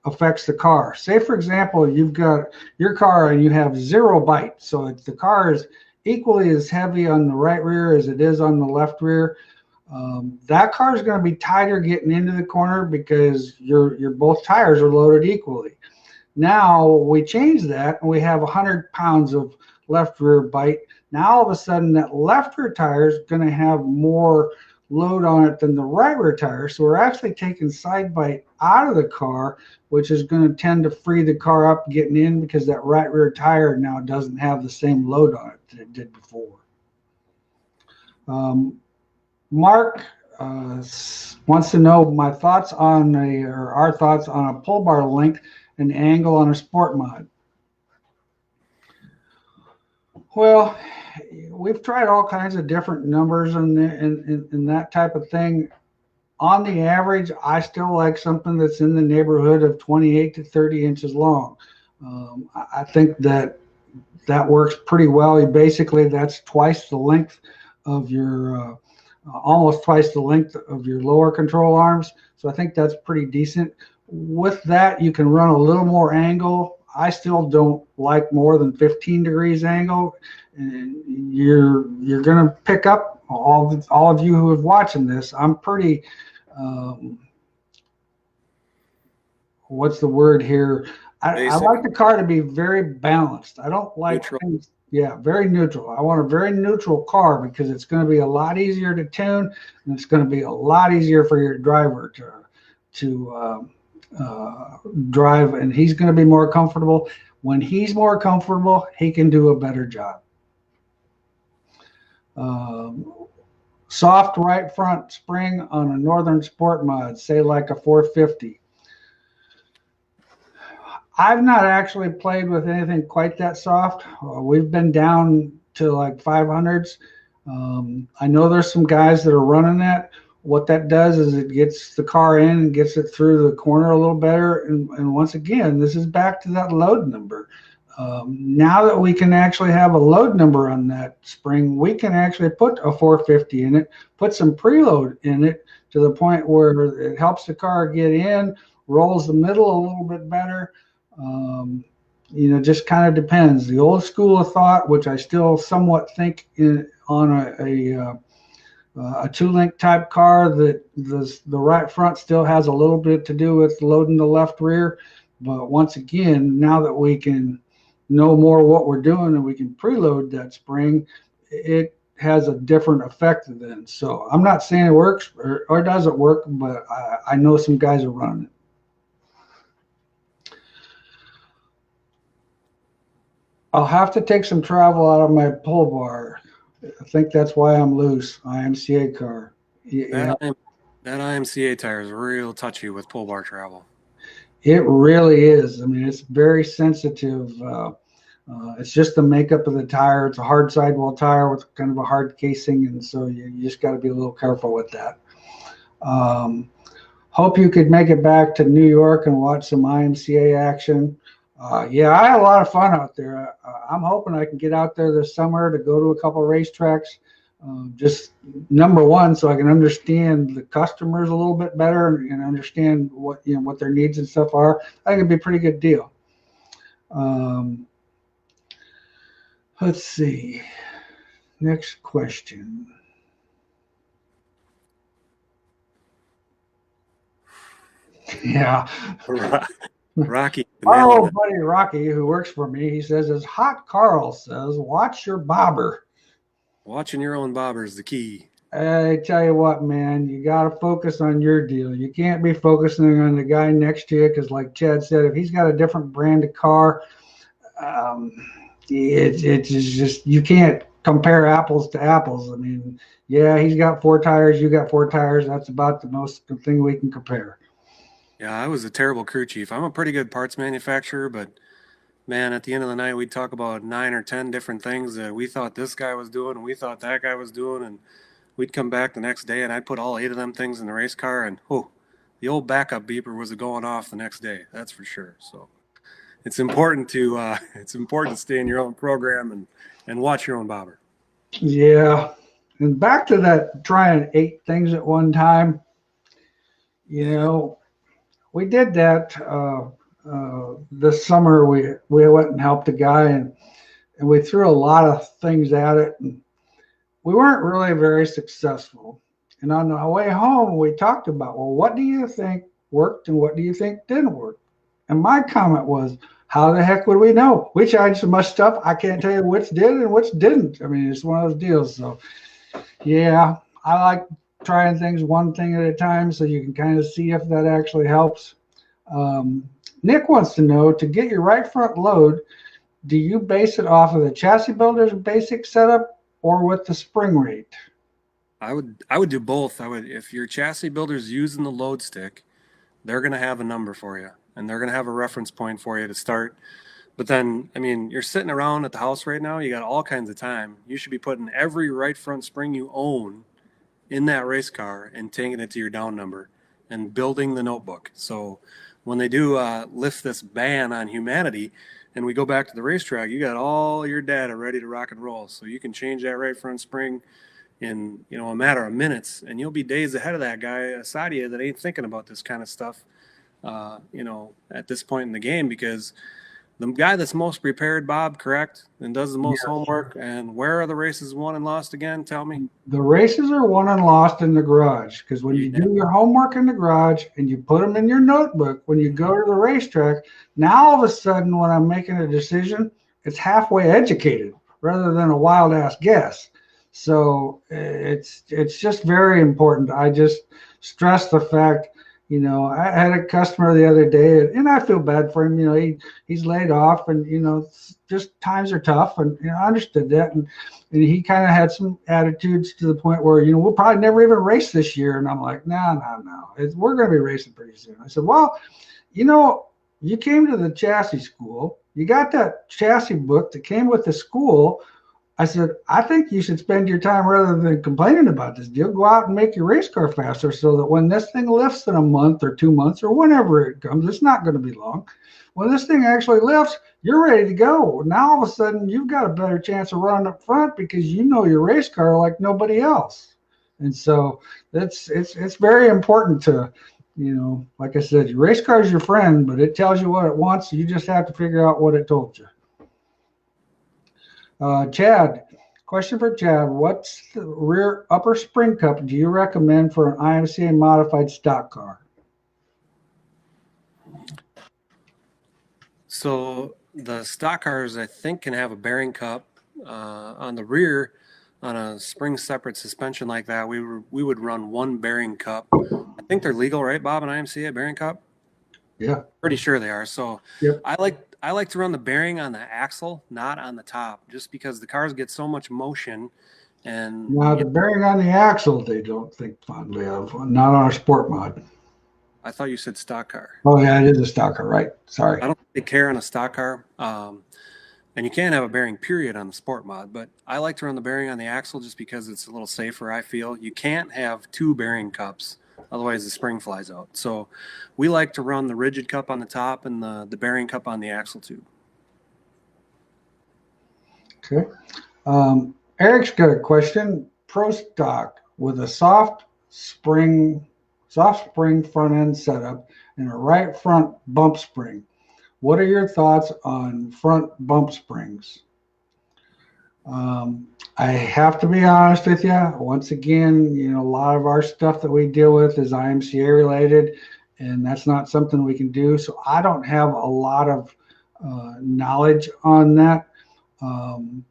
affects the car. Say, for example, you've got your car and you have 0 bite. So if the car is equally as heavy on the right rear as it is on the left rear, that car is going to be tighter getting into the corner because your both tires are loaded equally. Now we change that and we have 100 pounds of left rear bite. Now all of a sudden that left rear tire is going to have more load on it than the right rear tire. So we're actually taking side bite out of the car, which is going to tend to free the car up getting in because that right rear tire now doesn't have the same load on it that it did before. Mark wants to know my thoughts on our thoughts on a pull bar length and angle on a sport mod. Well, we've tried all kinds of different numbers and that type of thing. On the average, I still like something that's in the neighborhood of 28 to 30 inches long. I think that works pretty well. Basically, that's twice the length of your almost twice the length of your lower control arms. So I think that's pretty decent. With that, you can run a little more angle. I still don't like more than 15 degrees angle. And you're going to pick up, all of you who have watching this, I'm pretty, what's the word here? I like the car to be very balanced. I don't like things. Yeah, very neutral. I want a very neutral car because it's going to be a lot easier to tune, and it's going to be a lot easier for your driver to drive, and he's going to be more comfortable. When he's more comfortable, he can do a better job. Soft right front spring on a Northern Sport mod, say like a 450. I've not actually played with anything quite that soft. We've been down to like 500s. I know there's some guys that are running that. What that does is it gets the car in and gets it through the corner a little better. And once again, this is back to that load number. Now that we can actually have a load number on that spring, we can actually put a 450 in it, put some preload in it to the point where it helps the car get in, rolls the middle a little bit better. Just kind of depends. The old school of thought, which I still somewhat think on a two-link type car, that the right front still has a little bit to do with loading the left rear. But once again, now that we can know more what we're doing and we can preload that spring, it has a different effect then. So I'm not saying it works or doesn't work, but I know some guys are running it. I'll have to take some travel out of my pull bar. I think that's why I'm loose. IMCA car. Yeah. That IMCA tire is real touchy with pull bar travel. It really is. I mean, it's very sensitive. It's just the makeup of the tire. It's a hard sidewall tire with kind of a hard casing, and so you just got to be a little careful with that. Hope you could make it back to New York and watch some IMCA action. Yeah, I had a lot of fun out there. I'm hoping I can get out there this summer to go to a couple of racetracks. Just number one, so I can understand the customers a little bit better and understand what their needs and stuff are. I think it'd be a pretty good deal. Let's see. Next question. Yeah. Rocky. Oh, buddy Rocky, who works for me, he says, as Hot Carl says, watch your bobber. Watching your own bobber is the key. I tell you what, man, you got to focus on your deal. You can't be focusing on the guy next to you because, like Chad said, if he's got a different brand of car, um, it's just you can't compare apples to apples. I mean, yeah, he's got four tires, you got four tires. That's about the most thing we can compare. Yeah, I was a terrible crew chief. I'm a pretty good parts manufacturer, but man, at the end of the night, we'd talk about 9 or 10 different things that we thought this guy was doing and we thought that guy was doing. And we'd come back the next day and I'd put all 8 of them things in the race car and, oh, the old backup beeper was going off the next day. That's for sure. So it's important to stay in your own program and watch your own bobber. Yeah. And back to that trying 8 things at one time, you know, we did that this summer. We went and helped a guy, and we threw a lot of things at it, and we weren't really very successful. And on the way home, we talked about, well, what do you think worked and what do you think didn't work? And my comment was, how the heck would we know? We tried so much stuff, I can't tell you which did and which didn't. I mean, it's one of those deals. So, yeah, I like trying things one thing at a time so you can kind of see if that actually helps. Nick wants to know, to get your right front load, do you base it off of the chassis builder's basic setup or with the spring rate? I would do both. If your chassis builder's using the load stick, they're going to have a number for you and they're going to have a reference point for you to start. But then, I mean, you're sitting around at the house right now, you got all kinds of time. You should be putting every right front spring you own in that race car and taking it to your down number and building the notebook. So when they do lift this ban on humanity and we go back to the racetrack, you got all your data ready to rock and roll. So you can change that right front spring in, a matter of minutes, and you'll be days ahead of that guy aside of you that ain't thinking about this kind of stuff, at this point in the game, because the guy that's most prepared, Bob, correct, and does the most homework. And where are the races won and lost again? Tell me. The races are won and lost in the garage, because when you do your homework in the garage and you put them in your notebook, when you go to the racetrack, now all of a sudden when I'm making a decision, it's halfway educated rather than a wild ass guess. So it's just very important. I just stress the fact. I had a customer the other day, and I feel bad for him. He's laid off, and just times are tough, and I understood that, and he kind of had some attitudes to the point where we'll probably never even race this year, and I'm like, no, we're going to be racing pretty soon. I said, well, you came to the chassis school, you got that chassis book that came with the school. I said, I think you should spend your time, rather than complaining about this deal, go out and make your race car faster so that when this thing lifts in a month or 2 months or whenever it comes, it's not going to be long. When this thing actually lifts, you're ready to go. Now all of a sudden you've got a better chance of running up front because you know your race car like nobody else. And so it's very important to, like I said, your race car is your friend, but it tells you what it wants. So you just have to figure out what it told you. Chad, question for Chad. What's the rear upper spring cup do you recommend for an IMCA modified stock car? So the stock cars, I think, can have a bearing cup on the rear on a spring separate suspension like that. We would run one bearing cup. I think they're legal, right, Bob, an IMCA bearing cup? Yeah. Pretty sure they are. So yep. I like to run the bearing on the axle, not on the top, just because the cars get so much motion. And now the bearing on the axle, they don't think fondly of, not on a sport mod. I thought you said stock car. Oh yeah, it is a stock car, right? Sorry. I don't take care on a stock car. And you can't have a bearing period on the sport mod, but I like to run the bearing on the axle just because it's a little safer, I feel. You can't have 2 bearing cups. Otherwise, the spring flies out. So we like to run the rigid cup on the top and the bearing cup on the axle tube. Okay. Eric's got a question. Pro stock with a soft spring front end setup and a right front bump spring. What are your thoughts on front bump springs? I have to be honest with you. Once again, a lot of our stuff that we deal with is IMCA related, and that's not something we can do. So I don't have a lot of knowledge on that. The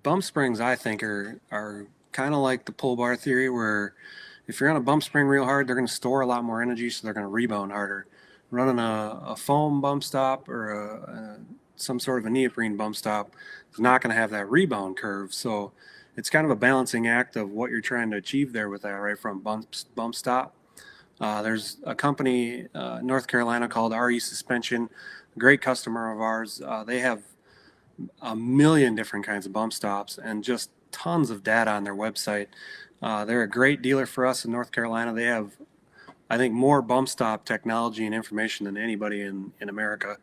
bump springs, I think, are kind of like the pull bar theory, where if you're on a bump spring real hard, they're going to store a lot more energy, so they're going to rebound harder. Running a foam bump stop or some sort of a neoprene bump stop is not going to have that rebound curve. So it's kind of a balancing act of what you're trying to achieve there with that right front bump stop. There's a company, North Carolina, called RE Suspension, a great customer of ours. They have a million different kinds of bump stops and just tons of data on their website. They're a great dealer for us in North Carolina. They have, I think, more bump stop technology and information than anybody in America.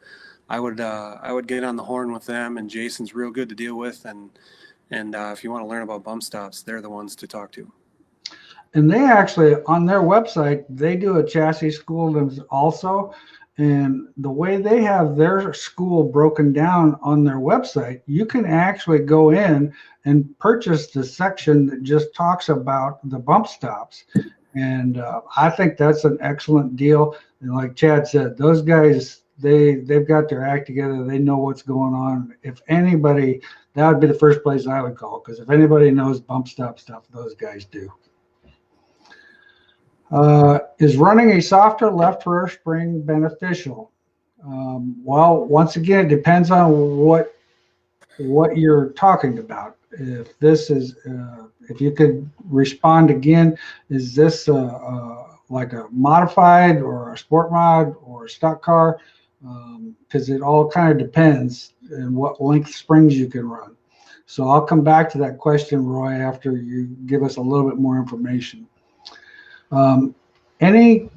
I would get on the horn with them, and Jason's real good to deal with. And if you want to learn about bump stops, they're the ones to talk to. And they actually, on their website, they do a chassis school also. And the way they have their school broken down on their website, you can actually go in and purchase the section that just talks about the bump stops. And I think that's an excellent deal. And like Chad said, those guys, they've got their act together. They know what's going on. If anybody, that would be the first place I would call, because if anybody knows bump stop stuff, those guys do. Is running a softer left rear spring beneficial? Well, once again, it depends on what you're talking about. If this is, if you could respond again, is this like a modified or a sport mod or a stock car? Because it all kind of depends on what length springs you can run. So I'll come back to that question, Roy, after you give us a little bit more information. Any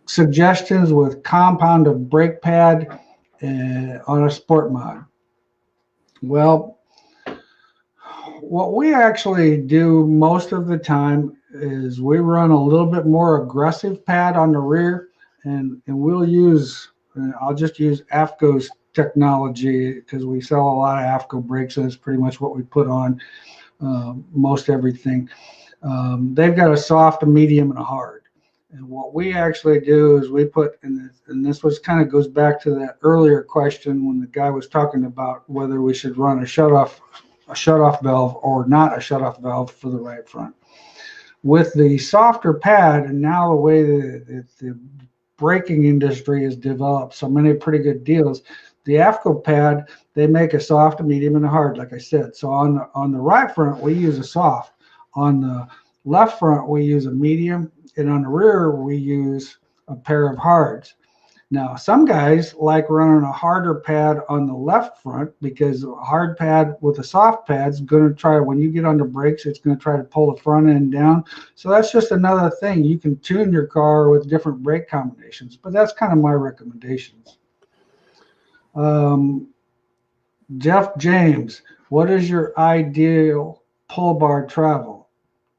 suggestions with compound of brake pad on a sport mod? Well, what we actually do most of the time is we run a little bit more aggressive pad on the rear, and we'll use, I'll just use AFCO's technology because we sell a lot of AFCO brakes, and it's pretty much what we put on most everything. They've got a soft, a medium, and a hard. And what we actually do is we put, and this was kind of goes back to that earlier question when the guy was talking about whether we should run a shutoff valve or not a shutoff valve for the right front. With the softer pad, and now the way that the braking industry has developed so many pretty good deals, the AFCO pad, they make a soft, a medium, and a hard, like I said. So on the right front, we use a soft. On the left front, we use a medium, and on the rear, we use a pair of hards. Now, some guys like running a harder pad on the left front because a hard pad with a soft pad is going to try, when you get under brakes, it's going to try to pull the front end down. So that's just another thing. You can tune your car with different brake combinations, but that's kind of my recommendations. Jeff James, what is your ideal pull bar travel?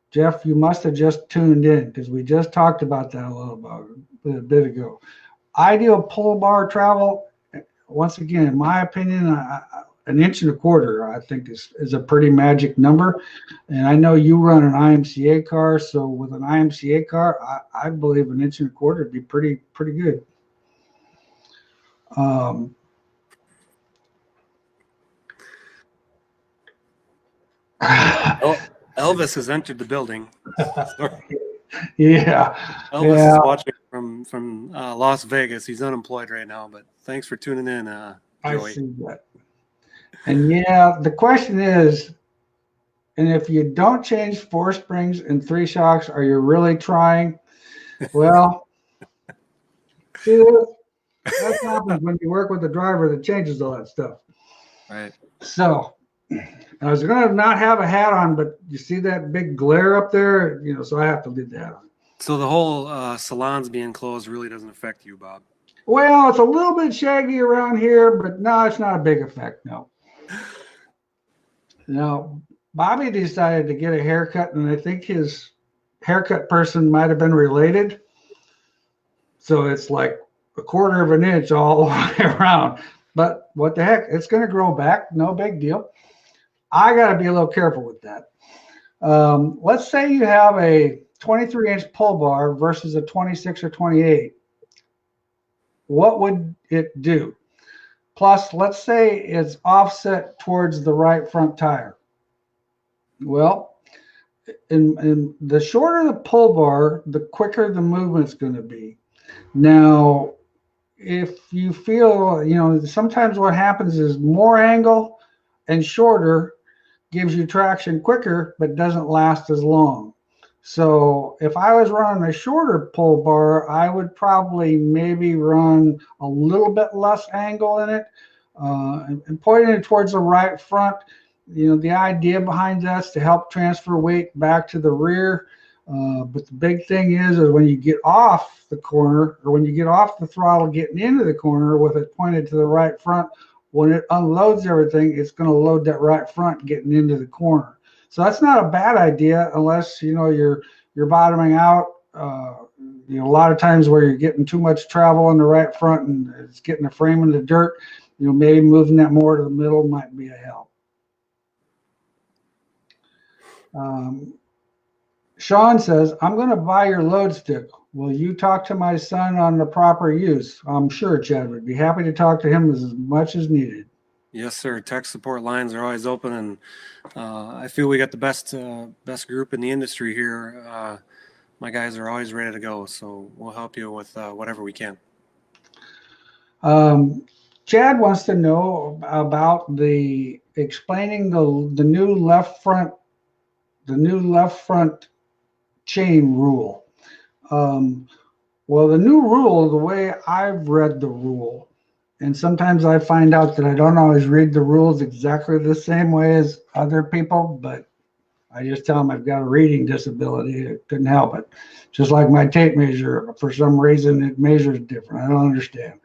Jeff, you must have just tuned in because we just talked about that a bit ago. Ideal pull bar travel, once again, in my opinion, an inch and a quarter, I think is a pretty magic number. And I know you run an IMCA car, so with an IMCA car, I believe an inch and a quarter would be pretty good. Elvis has entered the building. Yeah. Elvis is watching from Las Vegas. He's unemployed right now, but thanks for tuning in, Joey. I see that. And yeah, the question is, and if you don't change 4 springs and 3 shocks, are you really trying? Well, see, that happens when you work with a driver that changes all that stuff. Right. So I was going to not have a hat on, but you see that big glare up there, so I have to leave the hat on. So the whole salons being closed really doesn't affect you, Bob? Well, it's a little bit shaggy around here, but no, it's not a big effect, no. Now, Bobby decided to get a haircut, and I think his haircut person might have been related. So it's like a quarter of an inch all the way around. But what the heck, it's going to grow back, no big deal. I got to be a little careful with that. Let's say you have a 23-inch pull bar versus a 26 or 28. What would it do? Plus, let's say it's offset towards the right front tire. Well, and the shorter the pull bar, the quicker the movement's going to be. Now, if you feel, sometimes what happens is more angle and shorter gives you traction quicker, but doesn't last as long. So if I was running a shorter pull bar, I would probably maybe run a little bit less angle in it, and pointing it towards the right front. The idea behind that's to help transfer weight back to the rear. But the big thing is when you get off the corner, or when you get off the throttle getting into the corner with it pointed to the right front, when it unloads everything, it's going to load that right front getting into the corner. So that's not a bad idea unless you're bottoming out. A lot of times where you're getting too much travel on the right front and it's getting the frame in the dirt, maybe moving that more to the middle might be a help. Sean says, I'm going to buy your load stick. Will you talk to my son on the proper use? I'm sure Chad would be happy to talk to him as much as needed. Yes, sir. Tech support lines are always open, and I feel we got the best group in the industry here. My guys are always ready to go, so we'll help you with whatever we can. Chad wants to know about explaining the new left front chain rule. Well, the new rule, the way I've read the rule, and sometimes I find out that I don't always read the rules exactly the same way as other people, but I just tell them I've got a reading disability. I couldn't help it. Just like my tape measure, for some reason it measures different. I don't understand.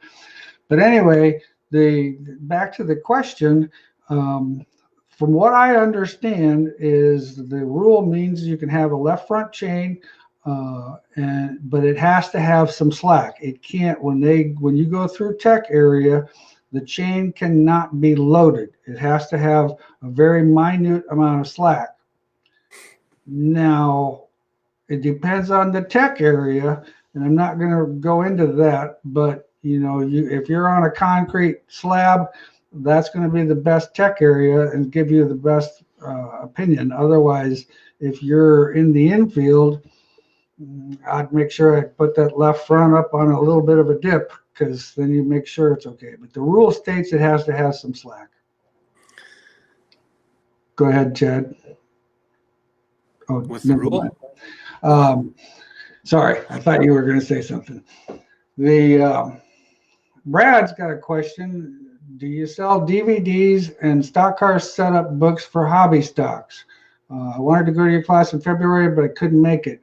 But anyway, back to the question, from what I understand is the rule means you can have a left front chain, but it has to have some slack. It can't, when you go through tech area, the chain cannot be loaded. It has to have a very minute amount of slack. Now, it depends on the tech area, and I'm not going to go into that, but if you're on a concrete slab, that's going to be the best tech area and give you the best opinion. Otherwise, if you're in the infield, I'd make sure I put that left front up on a little bit of a dip, because then you make sure it's okay. But the rule states it has to have some slack. Go ahead, Chad. Oh, with the rule? Sorry, I thought you were going to say something. Brad's got a question. Do you sell DVDs and stock car setup books for hobby stocks? I wanted to go to your class in February, but I couldn't make it.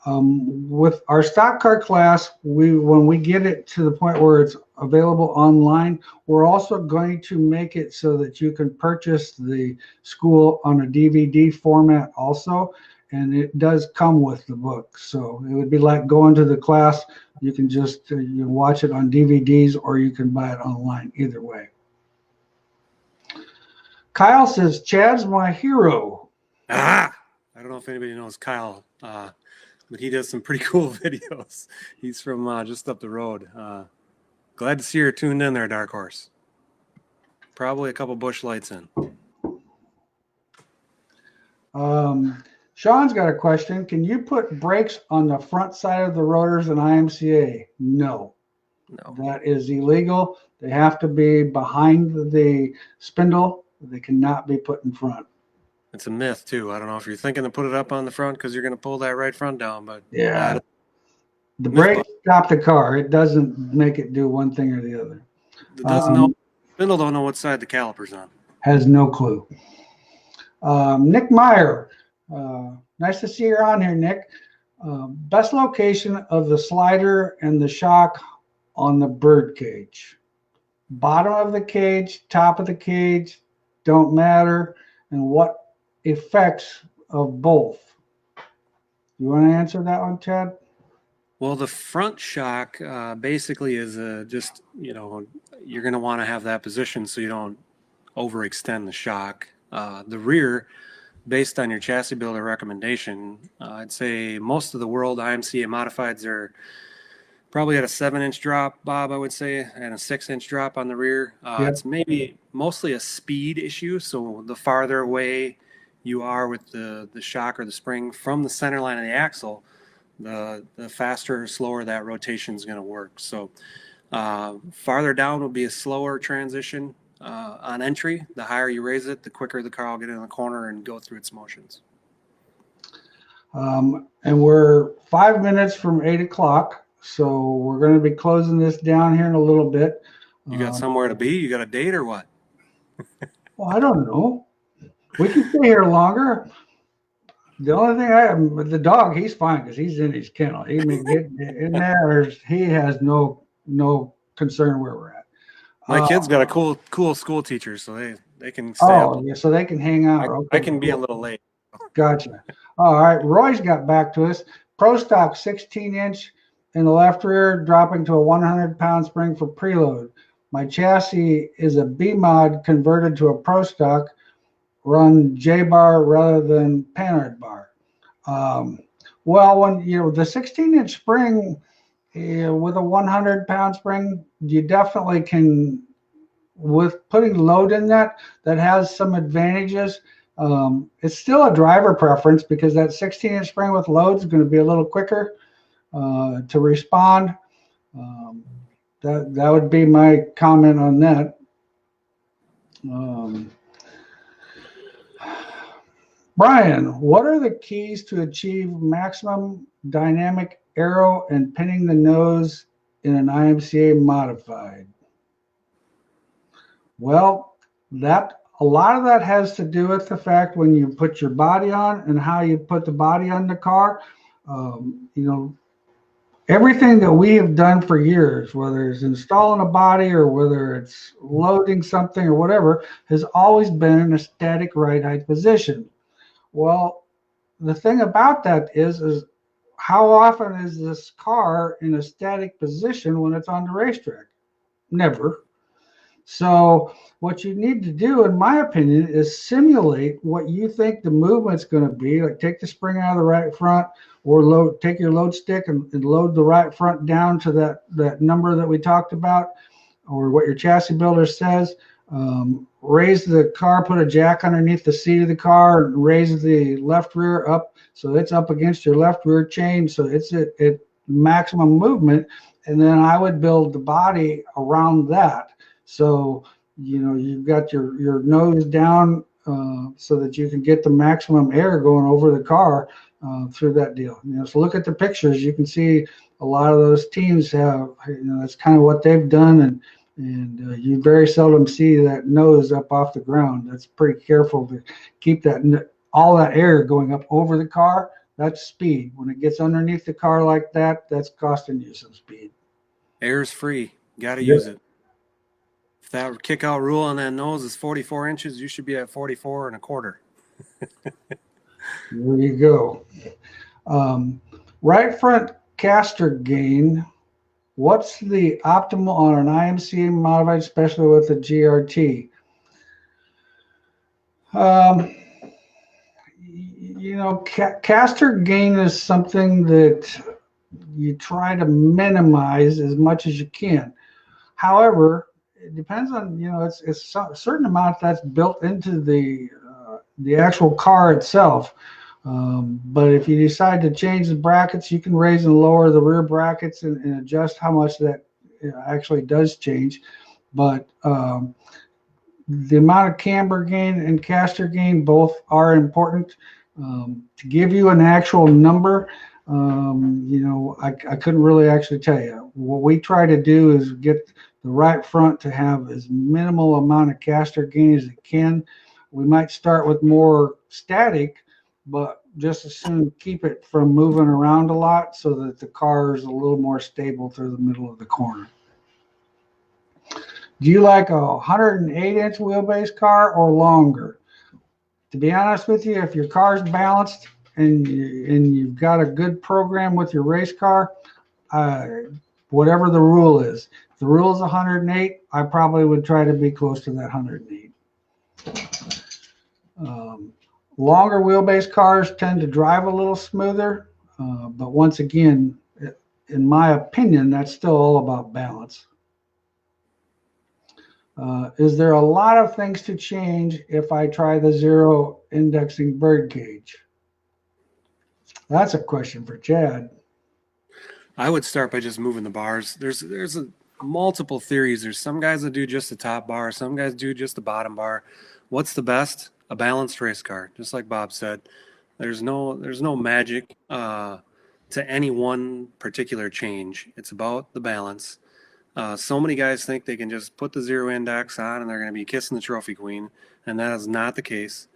With our stock car class, when we get it to the point where it's available online, we're also going to make it so that you can purchase the school on a DVD format also, and it does come with the book. So it would be like going to the class. You can just you watch it on DVDs, or you can buy it online, either way. Kyle says, Chad's my hero. I don't know if anybody knows Kyle, but he does some pretty cool videos. He's from just up the road. Glad to see you're tuned in there, Dark Horse. Probably a couple bush lights in. Sean's got a question. Can you put brakes on the front side of the rotors in IMCA? No. That is illegal. They have to be behind the spindle. They cannot be put in front. It's a myth, too. I don't know if you're thinking to put it up on the front because you're going to pull that right front down, but yeah, the brakes stop the car. It doesn't make it do one thing or the other. It doesn't know. Spindle don't know what side the caliper's on. Has no clue. Nick Meyer, nice to see you on here, Nick. Best location of the slider and the shock on the bird cage. Bottom of the cage, top of the cage, don't matter. And what effects of both? You want to answer that one, Chad? Well, the front shock basically is just, you're going to want to have that position so you don't overextend the shock. The rear, based on your chassis builder recommendation, I'd say most of the world IMCA modifieds are probably at a 7-inch drop, Bob, I would say, and a 6-inch drop on the rear. It's maybe mostly a speed issue. So the farther away you are with the shock or the spring from the center line of the axle, the faster or slower that rotation is going to work. So farther down will be a slower transition on entry. The higher you raise it, the quicker the car will get in the corner and go through its motions. And we're 5 minutes from 8 o'clock. So we're going to be closing this down here in a little bit. You got somewhere to be? You got a date or what? Well, I don't know. We can stay here longer. The only thing the dog, he's fine because he's in his kennel. He can get in there. He has no concern where we're at. My kid's got a cool school teacher, so they can stay up. Yeah, so they can hang out. I can be a little late. Gotcha. All right. Roy's got back to us. Pro stock 16-inch in the left rear, dropping to a 100-pound spring for preload. My chassis is a B mod converted to a pro stock, run J bar rather than Panhard bar. Well, when the 16-inch spring with a 100-pound spring, you definitely can, with putting load in that has some advantages. It's still a driver preference because that 16-inch spring with load is going to be a little quicker to respond. That would be my comment on that. Brian, what are the keys to achieve maximum dynamic aero and pinning the nose in an IMCA modified? Well, a lot of that has to do with the fact when you put your body on and how you put the body on the car. Everything that we have done for years, whether it's installing a body or whether it's loading something or whatever, has always been in a static right height position. Well, the thing about that is how often is this car in a static position when it's on the racetrack? Never. So what you need to do, in my opinion, is simulate what you think the movement's going to be. Like take the spring out of the right front, or take your load stick and load the right front down to that number that we talked about, or what your chassis builder says. Raise the car, put a jack underneath the seat of the car, and raise the left rear up so it's up against your left rear chain, so it's at maximum movement. And then I would build the body around that. So, you've got your nose down so that you can get the maximum air going over the car through that deal. So look at the pictures. You can see a lot of those teams have, that's kind of what they've done. And you very seldom see that nose up off the ground. That's pretty careful to keep all that air going up over the car. That's speed. When it gets underneath the car like that, that's costing you some speed. Air's free. Got to use it. If that kick out rule on that nose is 44 inches, you should be at 44 and a quarter. There you go. Right front caster gain. What's the optimal on an IMCA modified, especially with the GRT? Caster gain is something that you try to minimize as much as you can. However, it depends on, it's a certain amount that's built into the actual car itself. But if you decide to change the brackets, you can raise and lower the rear brackets and adjust how much that actually does change. But the amount of camber gain and caster gain both are important. To give you an actual number, I couldn't really actually tell you. What we try to do is get the right front to have as minimal amount of caster gain as it can. We might start with more static, but just as soon keep it from moving around a lot so that the car is a little more stable through the middle of the corner. Do you like a 108-inch wheelbase car or longer? To be honest with you, if your car's balanced and you've got a good program with your race car, whatever the rule is. If the rule is 108, I probably would try to be close to that 108. Longer wheelbase cars tend to drive a little smoother, but once again, in my opinion, that's still all about balance. Is there a lot of things to change if I try the zero indexing bird cage? That's a question for Chad. I would start by just moving the bars. There's multiple theories. There's some guys that do just the top bar, some guys do just the bottom bar. What's the best? A balanced race car, just like Bob said. There's no magic to any one particular change. It's about the balance. So many guys think they can just put the zero index on and they're going to be kissing the trophy queen, and that is not the case.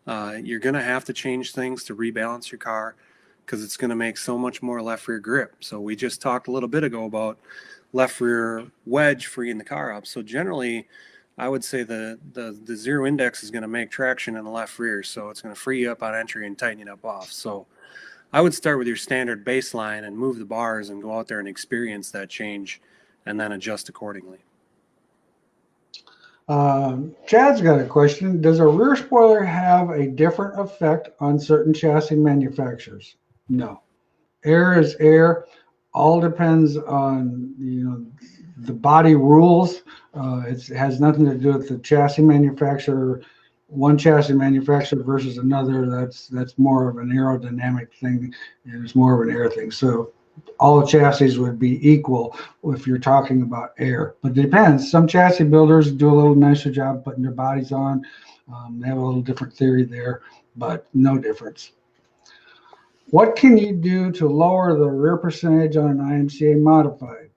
You're going to have to change things to rebalance your car because it's going to make so much more left rear grip. So we just talked a little bit ago about left rear wedge freeing the car up. So generally, I would say the zero index is going to make traction in the left rear, so it's going to free you up on entry and tighten it up off. So I would start with your standard baseline and move the bars and go out there and experience that change and then adjust accordingly. Chad's got a question. Does a rear spoiler have a different effect on certain chassis manufacturers? No. Air is air. All depends on the body rules. It has nothing to do with the chassis manufacturer. One chassis manufacturer versus another. That's more of an aerodynamic thing, and it's more of an air thing. So all the chassis would be equal if you're talking about air, but it depends. Some chassis builders do a little nicer job putting their bodies on. They have a little different theory there, but no difference. What can you do to lower the rear percentage on an IMCA modified?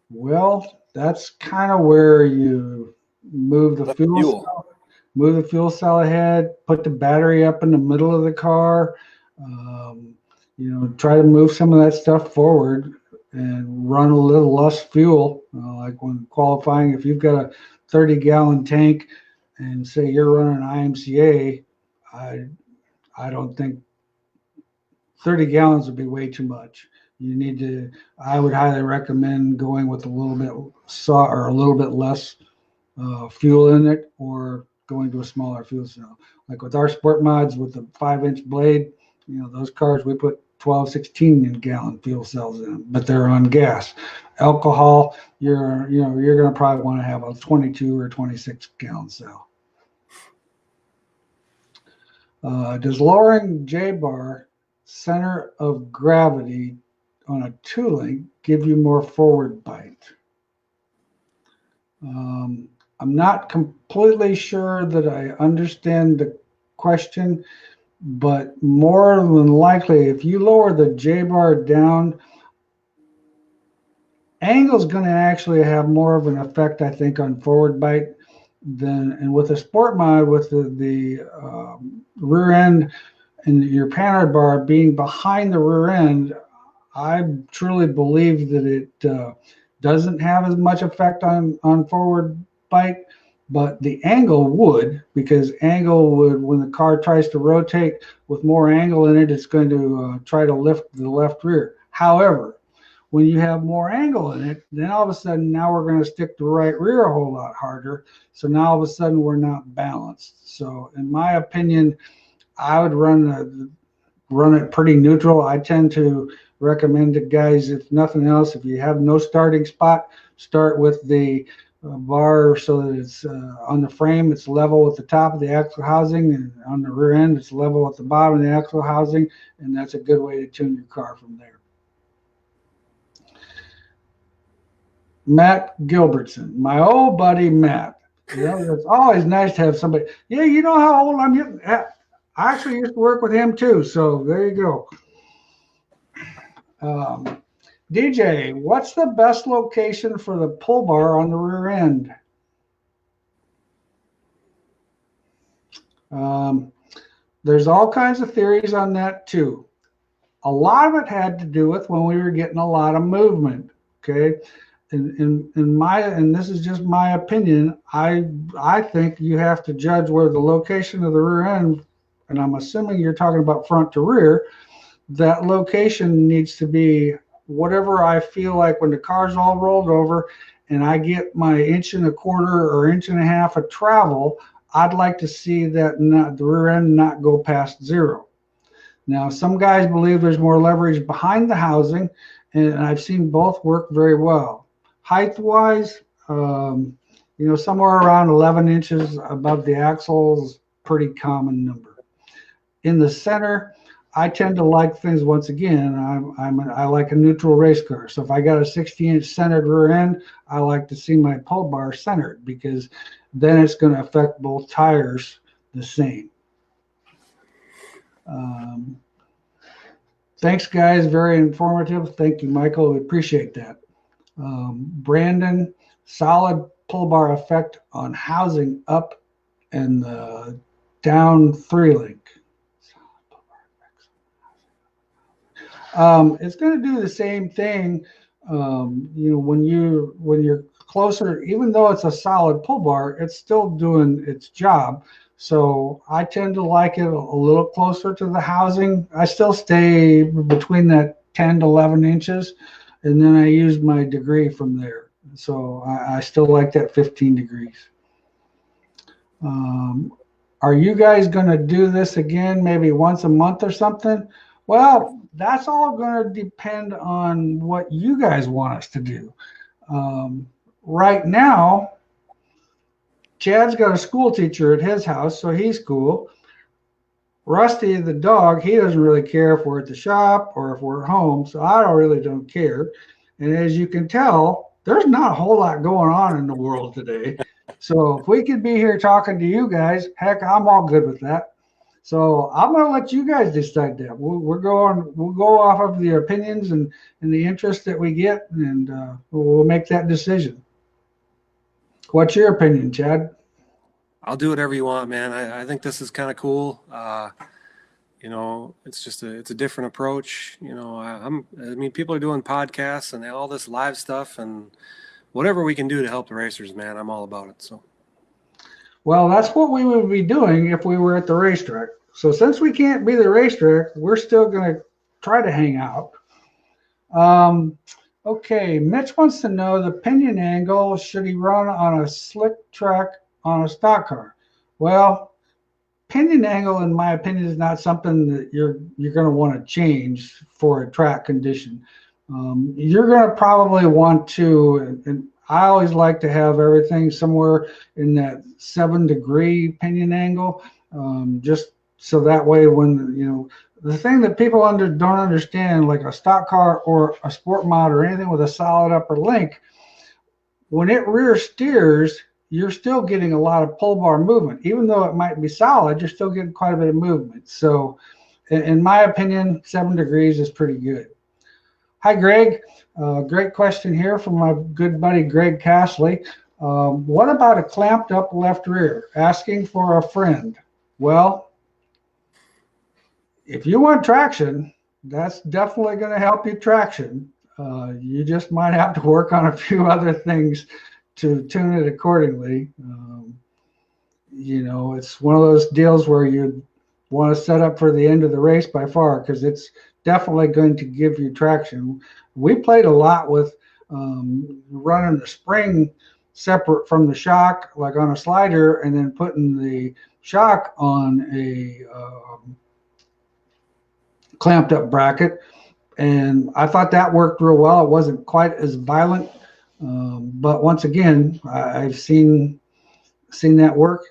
Well, that's kind of where you move the fuel cell, move the fuel cell ahead, put the battery up in the middle of the car. Try to move some of that stuff forward and run a little less fuel. Like when qualifying, if you've got a 30-gallon tank and say you're running IMCA, I don't think 30 gallons would be way too much. I would highly recommend going with a little bit less fuel in it, or going to a smaller fuel cell. Like with our sport mods with the 5-inch blade, those cars, we put 12, 16-gallon fuel cells in them, but they're on gas. Alcohol, you're going to probably want to have a 22 or 26-gallon cell. Does lowering J-bar center of gravity on a two-link give you more forward bite? I'm not completely sure that I understand the question, but more than likely, if you lower the J-bar down, angle is going to actually have more of an effect, I think, on forward bite and with a sport mod, with the rear end and your panhard bar being behind the rear end, I truly believe that it doesn't have as much effect on forward bite. But the angle would, because angle would, when the car tries to rotate with more angle in it, it's going to try to lift the left rear. However, when you have more angle in it, then all of a sudden now we're going to stick the right rear a whole lot harder. So now all of a sudden we're not balanced. So in my opinion, I would run it pretty neutral. I tend to recommend to guys, if nothing else, if you have no starting spot, start with the bar so that it's on the frame, it's level with the top of the axle housing, and on the rear end, it's level with the bottom of the axle housing, and that's a good way to tune your car from there. Matt Gilbertson, my old buddy Matt. It's always nice to have somebody. Yeah, you know how old I'm getting. I actually used to work with him too, so there you go. DJ, what's the best location for the pull bar on the rear end? There's all kinds of theories on that too. A lot of it had to do with when we were getting a lot of movement. Okay, and this is just my opinion. I think you have to judge where the location of the rear end, and I'm assuming you're talking about front to rear. That location needs to be whatever I feel like when the car's all rolled over and I get my 1.25 inches or 1.5 inches of travel, I'd like to see that the rear end not go past 0. Now, some guys believe there's more leverage behind the housing, and I've seen both work very well. Height-wise, somewhere around 11 inches above the axle is pretty common number. In the center, I tend to like things, once again, I like a neutral race car. So if I got a 60-inch centered rear end, I like to see my pull bar centered, because then it's going to affect both tires the same. Thanks, guys. Very informative. Thank you, Michael. We appreciate that. Brandon, solid pull bar effect on housing up and the down 3-link. It's going to do the same thing. When you're closer, even though it's a solid pull bar, it's still doing its job. So I tend to like it a little closer to the housing. I still stay between that 10 to 11 inches, and then I use my degree from there. So I still like that 15 degrees. Are you guys going to do this again, maybe once a month or something? Well, that's all going to depend on what you guys want us to do. Right now, Chad's got a school teacher at his house, so he's cool. Rusty, the dog, he doesn't really care if we're at the shop or if we're at home, so I really don't care. And as you can tell, there's not a whole lot going on in the world today. So if we could be here talking to you guys, heck, I'm all good with that. So I'm going to let you guys decide that. We'll go off of the opinions and the interest that we get, and we'll make that decision. What's your opinion, Chad? I'll do whatever you want, man. I think this is kind of cool. It's just it's a different approach. People are doing podcasts and all this live stuff, and whatever we can do to help the racers, man, I'm all about it. So. Well, that's what we would be doing if we were at the racetrack. So since we can't be the racetrack, we're still going to try to hang out. Okay, Mitch wants to know the pinion angle. Should he run on a slick track on a stock car? Well, pinion angle, in my opinion, is not something that you're going to want to change for a track condition. You're going to probably want to, and I always like to have everything somewhere in that 7-degree pinion angle, just so that way when, the thing that people don't understand, like a stock car or a sport mod or anything with a solid upper link, when it rear steers, you're still getting a lot of pull bar movement. Even though it might be solid, you're still getting quite a bit of movement. So in my opinion, 7 degrees is pretty good. Hi, Greg. Great question here from my good buddy, Greg Castley. What about a clamped up left rear? Asking for a friend. Well, if you want traction, that's definitely going to help you traction. You just might have to work on a few other things to tune it accordingly. It's one of those deals where you want to set up for the end of the race by far, because it's definitely going to give you traction. We played a lot with running the spring separate from the shock, like on a slider, and then putting the shock on a clamped up bracket, and I thought that worked real well. It wasn't quite as violent, but once again, I've seen that work.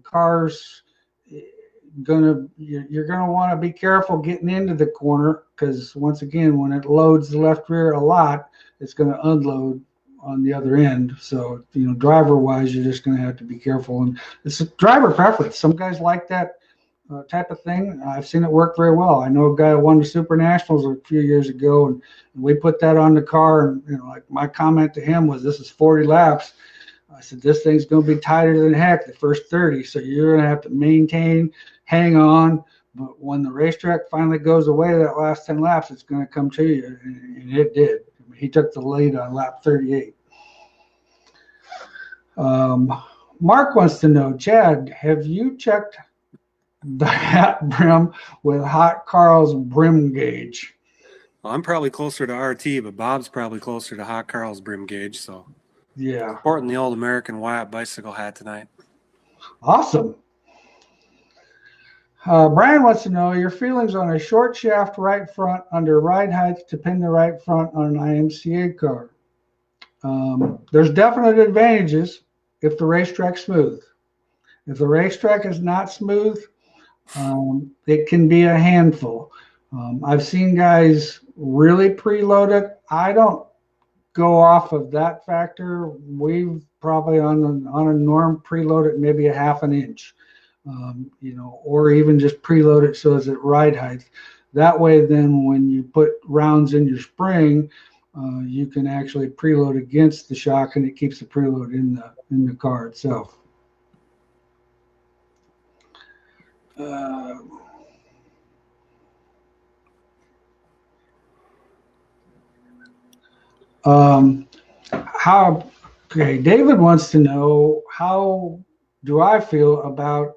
Cars, you're gonna want to be careful getting into the corner, because once again, when it loads the left rear a lot, it's going to unload on the other end. So driver wise, you're just going to have to be careful, and it's a driver preference. Some guys like that type of thing. I've seen it work very well. I know a guy who won the Super Nationals a few years ago, and we put that on the car, and like my comment to him was, this is 40 laps. I said, this thing's going to be tighter than heck the first 30, so you're going to have to maintain, hang on, but when the racetrack finally goes away, that last 10 laps, it's going to come to you, and it did. He took the lead on lap 38. Mark wants to know, Chad, have you checked the hat brim with Hot Carl's brim gauge? Well, I'm probably closer to RT, but Bob's probably closer to Hot Carl's brim gauge. So yeah, sporting the old American Wyatt bicycle hat tonight. Awesome. Brian wants to know your feelings on a short shaft right front under ride height to pin the right front on an IMCA car. There's definite advantages if the racetrack's smooth. If the racetrack is not smooth, it can be a handful. I've seen guys really preload it. I don't go off of that factor. We've probably on a norm preload it maybe a half an inch, or even just preload it so it's at ride height. That way, then when you put rounds in your spring, you can actually preload against the shock, and it keeps the preload in the car itself. David wants to know, how do I feel about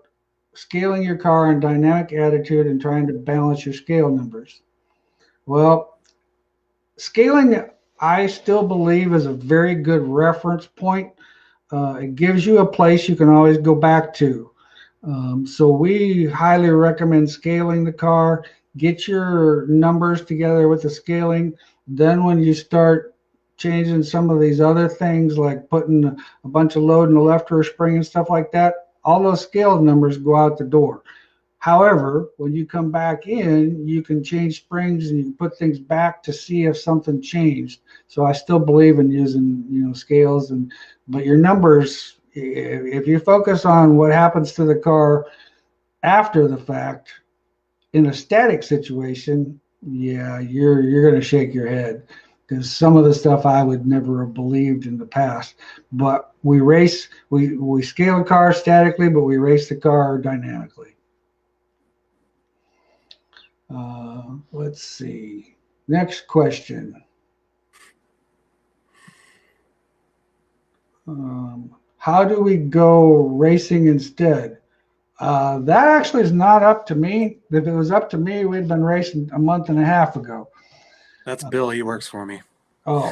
scaling your car in dynamic attitude and trying to balance your scale numbers? Well, scaling, I still believe, is a very good reference point. It gives you a place you can always go back to. So we highly recommend scaling the car. Get your numbers together with the scaling. Then when you start changing some of these other things, like putting a bunch of load in the left rear spring and stuff like that, all those scaled numbers go out the door. However, when you come back in, you can change springs and you can put things back to see if something changed. So I still believe in using, scales, but your numbers, if you focus on what happens to the car after the fact in a static situation, yeah, you're going to shake your head, because some of the stuff I would never have believed in the past. But we scale a car statically, but we race the car dynamically. Let's see. Next question. How do we go racing instead? That actually is not up to me. If it was up to me, we'd been racing a month and a half ago. That's Bill. He works for me. Oh,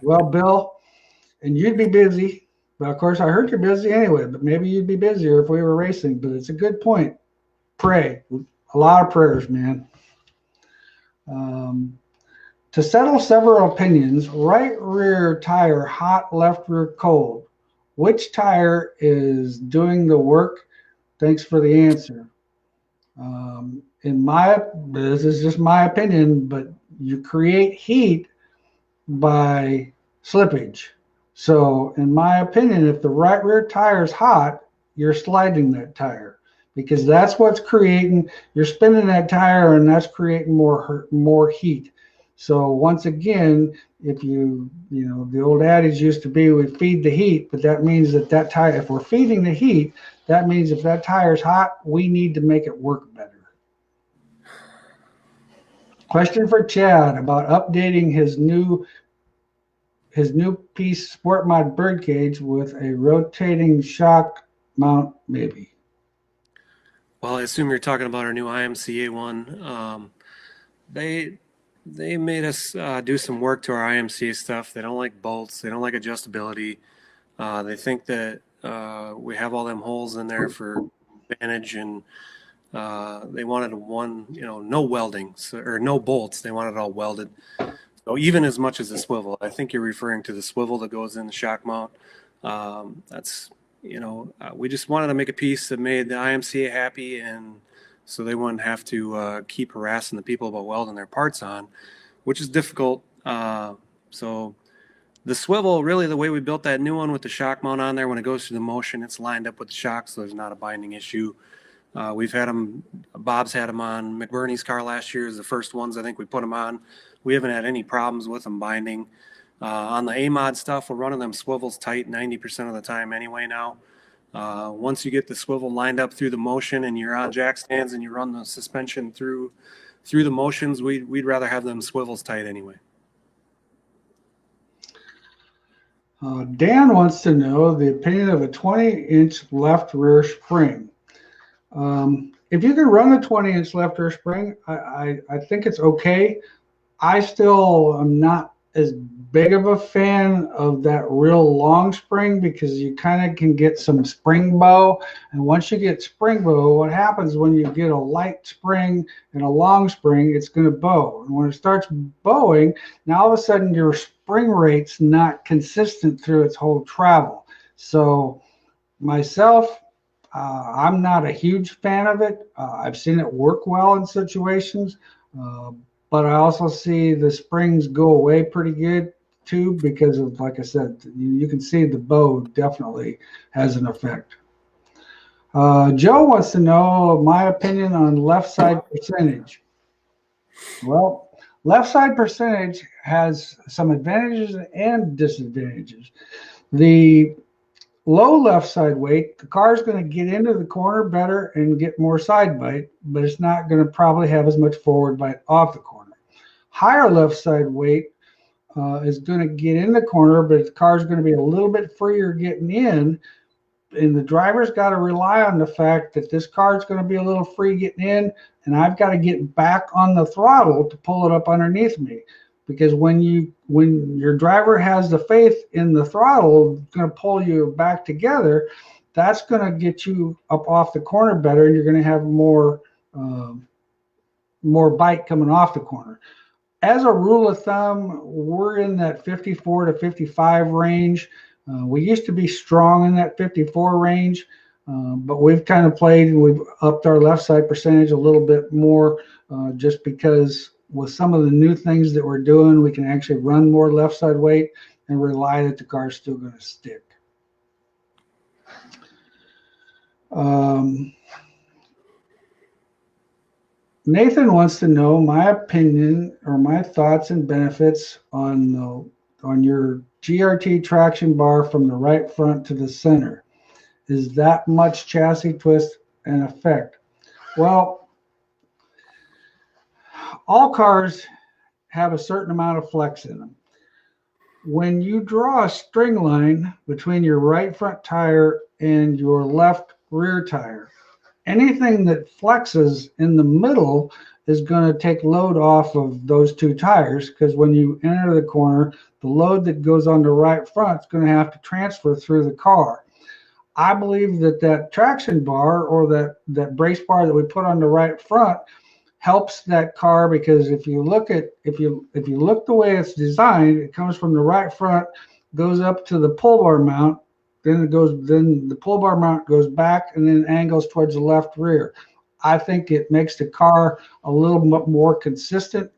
well, Bill, and you'd be busy. But of course, I heard you're busy anyway, but maybe you'd be busier if we were racing. But it's a good point. Pray. A lot of prayers, man. To settle several opinions, right rear tire hot, left rear cold. Which tire is doing the work? Thanks for the answer. This is just my opinion, but you create heat by slippage. So in my opinion, if the right rear tire is hot, you're sliding that tire, because that's what's creating, you're spinning that tire, and that's creating more heat. So once again, if the old adage used to be, we feed the heat, but that means that tire, if we're feeding the heat, that means if that tire is hot, we need to make it work better. Question for Chad about updating his new piece sport mod bird cage with a rotating shock mount, maybe. Well, I assume you're talking about our new IMCA one. They made us do some work to our IMCA stuff. They don't like bolts. They don't like adjustability. They think that we have all them holes in there for advantage, and they wanted no welding, or no bolts. They wanted it all welded. So even as much as the swivel, I think you're referring to the swivel that goes in the shock mount. We just wanted to make a piece that made the IMCA happy, and so they wouldn't have to keep harassing the people about welding their parts on, which is difficult. So the swivel, really the way we built that new one with the shock mount on there, when it goes through the motion, it's lined up with the shock, so there's not a binding issue. We've had them, Bob's had them on McBurney's car last year, is the first ones I think we put them on. We haven't had any problems with them binding. On the A-mod stuff, we're running them swivels tight 90% of the time anyway now. Once you get the swivel lined up through the motion and you're on jack stands and you run the suspension through the motions, we'd rather have them swivels tight anyway. Dan wants to know the opinion of a 20-inch left rear spring. If you can run a 20-inch left rear spring, I think it's okay. I still am not as big of a fan of that real long spring, because you kind of can get some spring bow. And once you get spring bow, what happens when you get a light spring and a long spring, it's going to bow. And when it starts bowing, now all of a sudden your spring rate's not consistent through its whole travel. So myself, I'm not a huge fan of it. I've seen it work well in situations, but I also see the springs go away pretty good too, because of, like I said, you can see the bow definitely has an effect. Joe wants to know my opinion on left side percentage. Well, left side percentage has some advantages and disadvantages. The low left side weight, the car is going to get into the corner better and get more side bite, but it's not going to probably have as much forward bite off the corner. Higher left side weight is going to get in the corner, but the car is going to be a little bit freer getting in. And the driver's got to rely on the fact that this car is going to be a little free getting in, and I've got to get back on the throttle to pull it up underneath me. Because when your driver has the faith in the throttle, it's going to pull you back together. That's going to get you up off the corner better, and you're going to have more bite coming off the corner. As a rule of thumb, we're in that 54 to 55 range. We used to be strong in that 54 range, but we've kind of played and we've upped our left side percentage a little bit more, just because with some of the new things that we're doing, we can actually run more left side weight and rely that the car's still going to stick. Nathan wants to know my opinion or my thoughts and benefits on your GRT traction bar from the right front to the center. Is that much chassis twist and effect? Well, all cars have a certain amount of flex in them. When you draw a string line between your right front tire and your left rear tire, anything that flexes in the middle is going to take load off of those two tires, because when you enter the corner, the load that goes on the right front is going to have to transfer through the car. I believe that traction bar, or that brace bar that we put on the right front, helps that car, because if you look the way it's designed, it comes from the right front, goes up to the pull bar mount, then the pull bar mount goes back and then angles towards the left rear. I think it makes the car a little bit more consistent.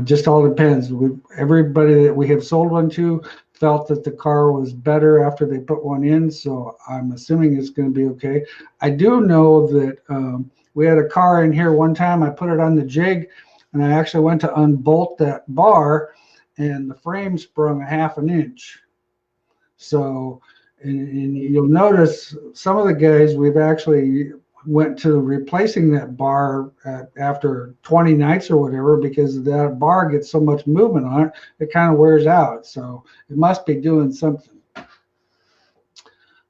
Just all depends. Everybody that we have sold one to felt that the car was better after they put one in, so I'm assuming it's going to be okay. I do know that we had a car in here one time. I put it on the jig, and I actually went to unbolt that bar, and the frame sprung 1/2 inch. So, and you'll notice some of the guys, we've actually went to replacing that bar after 20 nights or whatever, because that bar gets so much movement on it, it kind of wears out. So it must be doing something.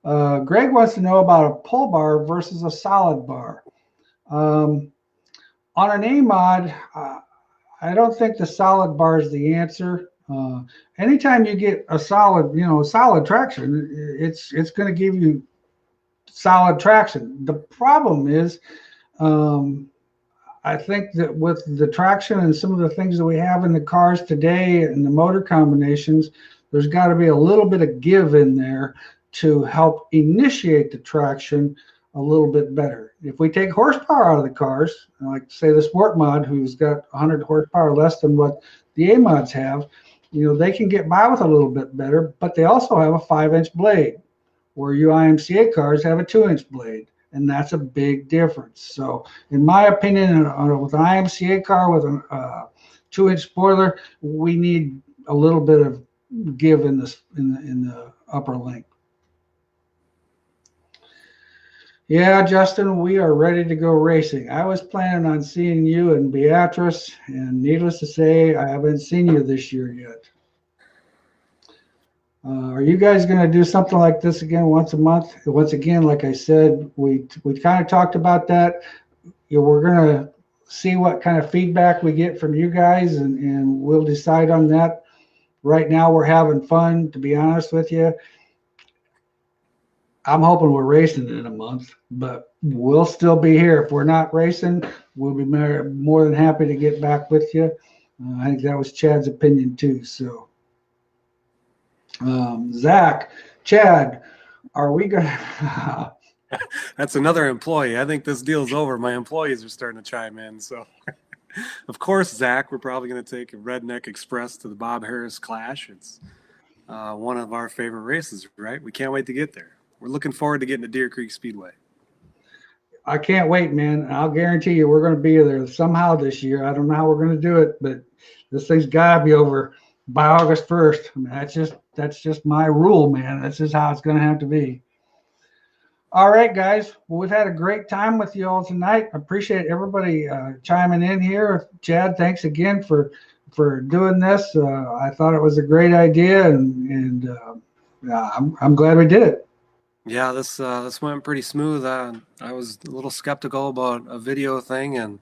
Greg wants to know about a pull bar versus a solid bar. On an A-mod, I don't think the solid bar is the answer. Anytime you get a solid traction, it's going to give you solid traction. The problem is, I think that with the traction and some of the things that we have in the cars today and the motor combinations, there's got to be a little bit of give in there to help initiate the traction a little bit better. If we take horsepower out of the cars, like say the Sport Mod, who's got 100 horsepower less than what the A-mods have, they can get by with a little bit better, but they also have a 5-inch blade, where you IMCA cars have a 2-inch blade, and that's a big difference. So in my opinion, with an IMCA car with a 2-inch spoiler, we need a little bit of give in the upper link. Yeah, Justin, we are ready to go racing. I was planning on seeing you in Beatrice, and needless to say, I haven't seen you this year yet. Are you guys going to do something like this again once a month? Once again, like I said, we kind of talked about that. We're going to see what kind of feedback we get from you guys, and we'll decide on that. Right now, we're having fun, to be honest with you. I'm hoping we're racing in a month, but we'll still be here. If we're not racing, we'll be more than happy to get back with you. I think that was Chad's opinion too. So, Zach, Chad, are we gonna? That's another employee. I think this deal's over. My employees are starting to chime in. So, of course, Zach, we're probably going to take a Redneck Express to the Bob Harris Clash. It's one of our favorite races, right? We can't wait to get there. We're looking forward to getting to Deer Creek Speedway. I can't wait, man. I'll guarantee you we're going to be there somehow this year. I don't know how we're going to do it, but this thing's got to be over by August 1st. I mean, that's just my rule, man. That's just how it's going to have to be. All right, guys. Well, we've had a great time with you all tonight. I appreciate everybody chiming in here. Chad, thanks again for doing this. I thought it was a great idea, and I'm glad we did it. Yeah, this went pretty smooth. I was a little skeptical about a video thing, and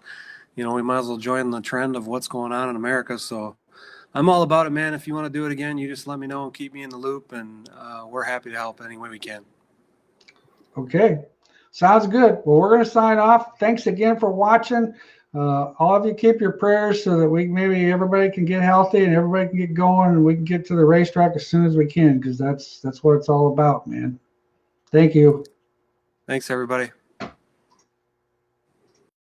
we might as well join the trend of what's going on in America. So I'm all about it, man. If you want to do it again, you just let me know and keep me in the loop, and we're happy to help any way we can. Okay, sounds good. Well, we're going to sign off. Thanks again for watching. All of you keep your prayers so that maybe everybody can get healthy and everybody can get going and we can get to the racetrack as soon as we can, because that's what it's all about, man. Thank you. Thanks, everybody.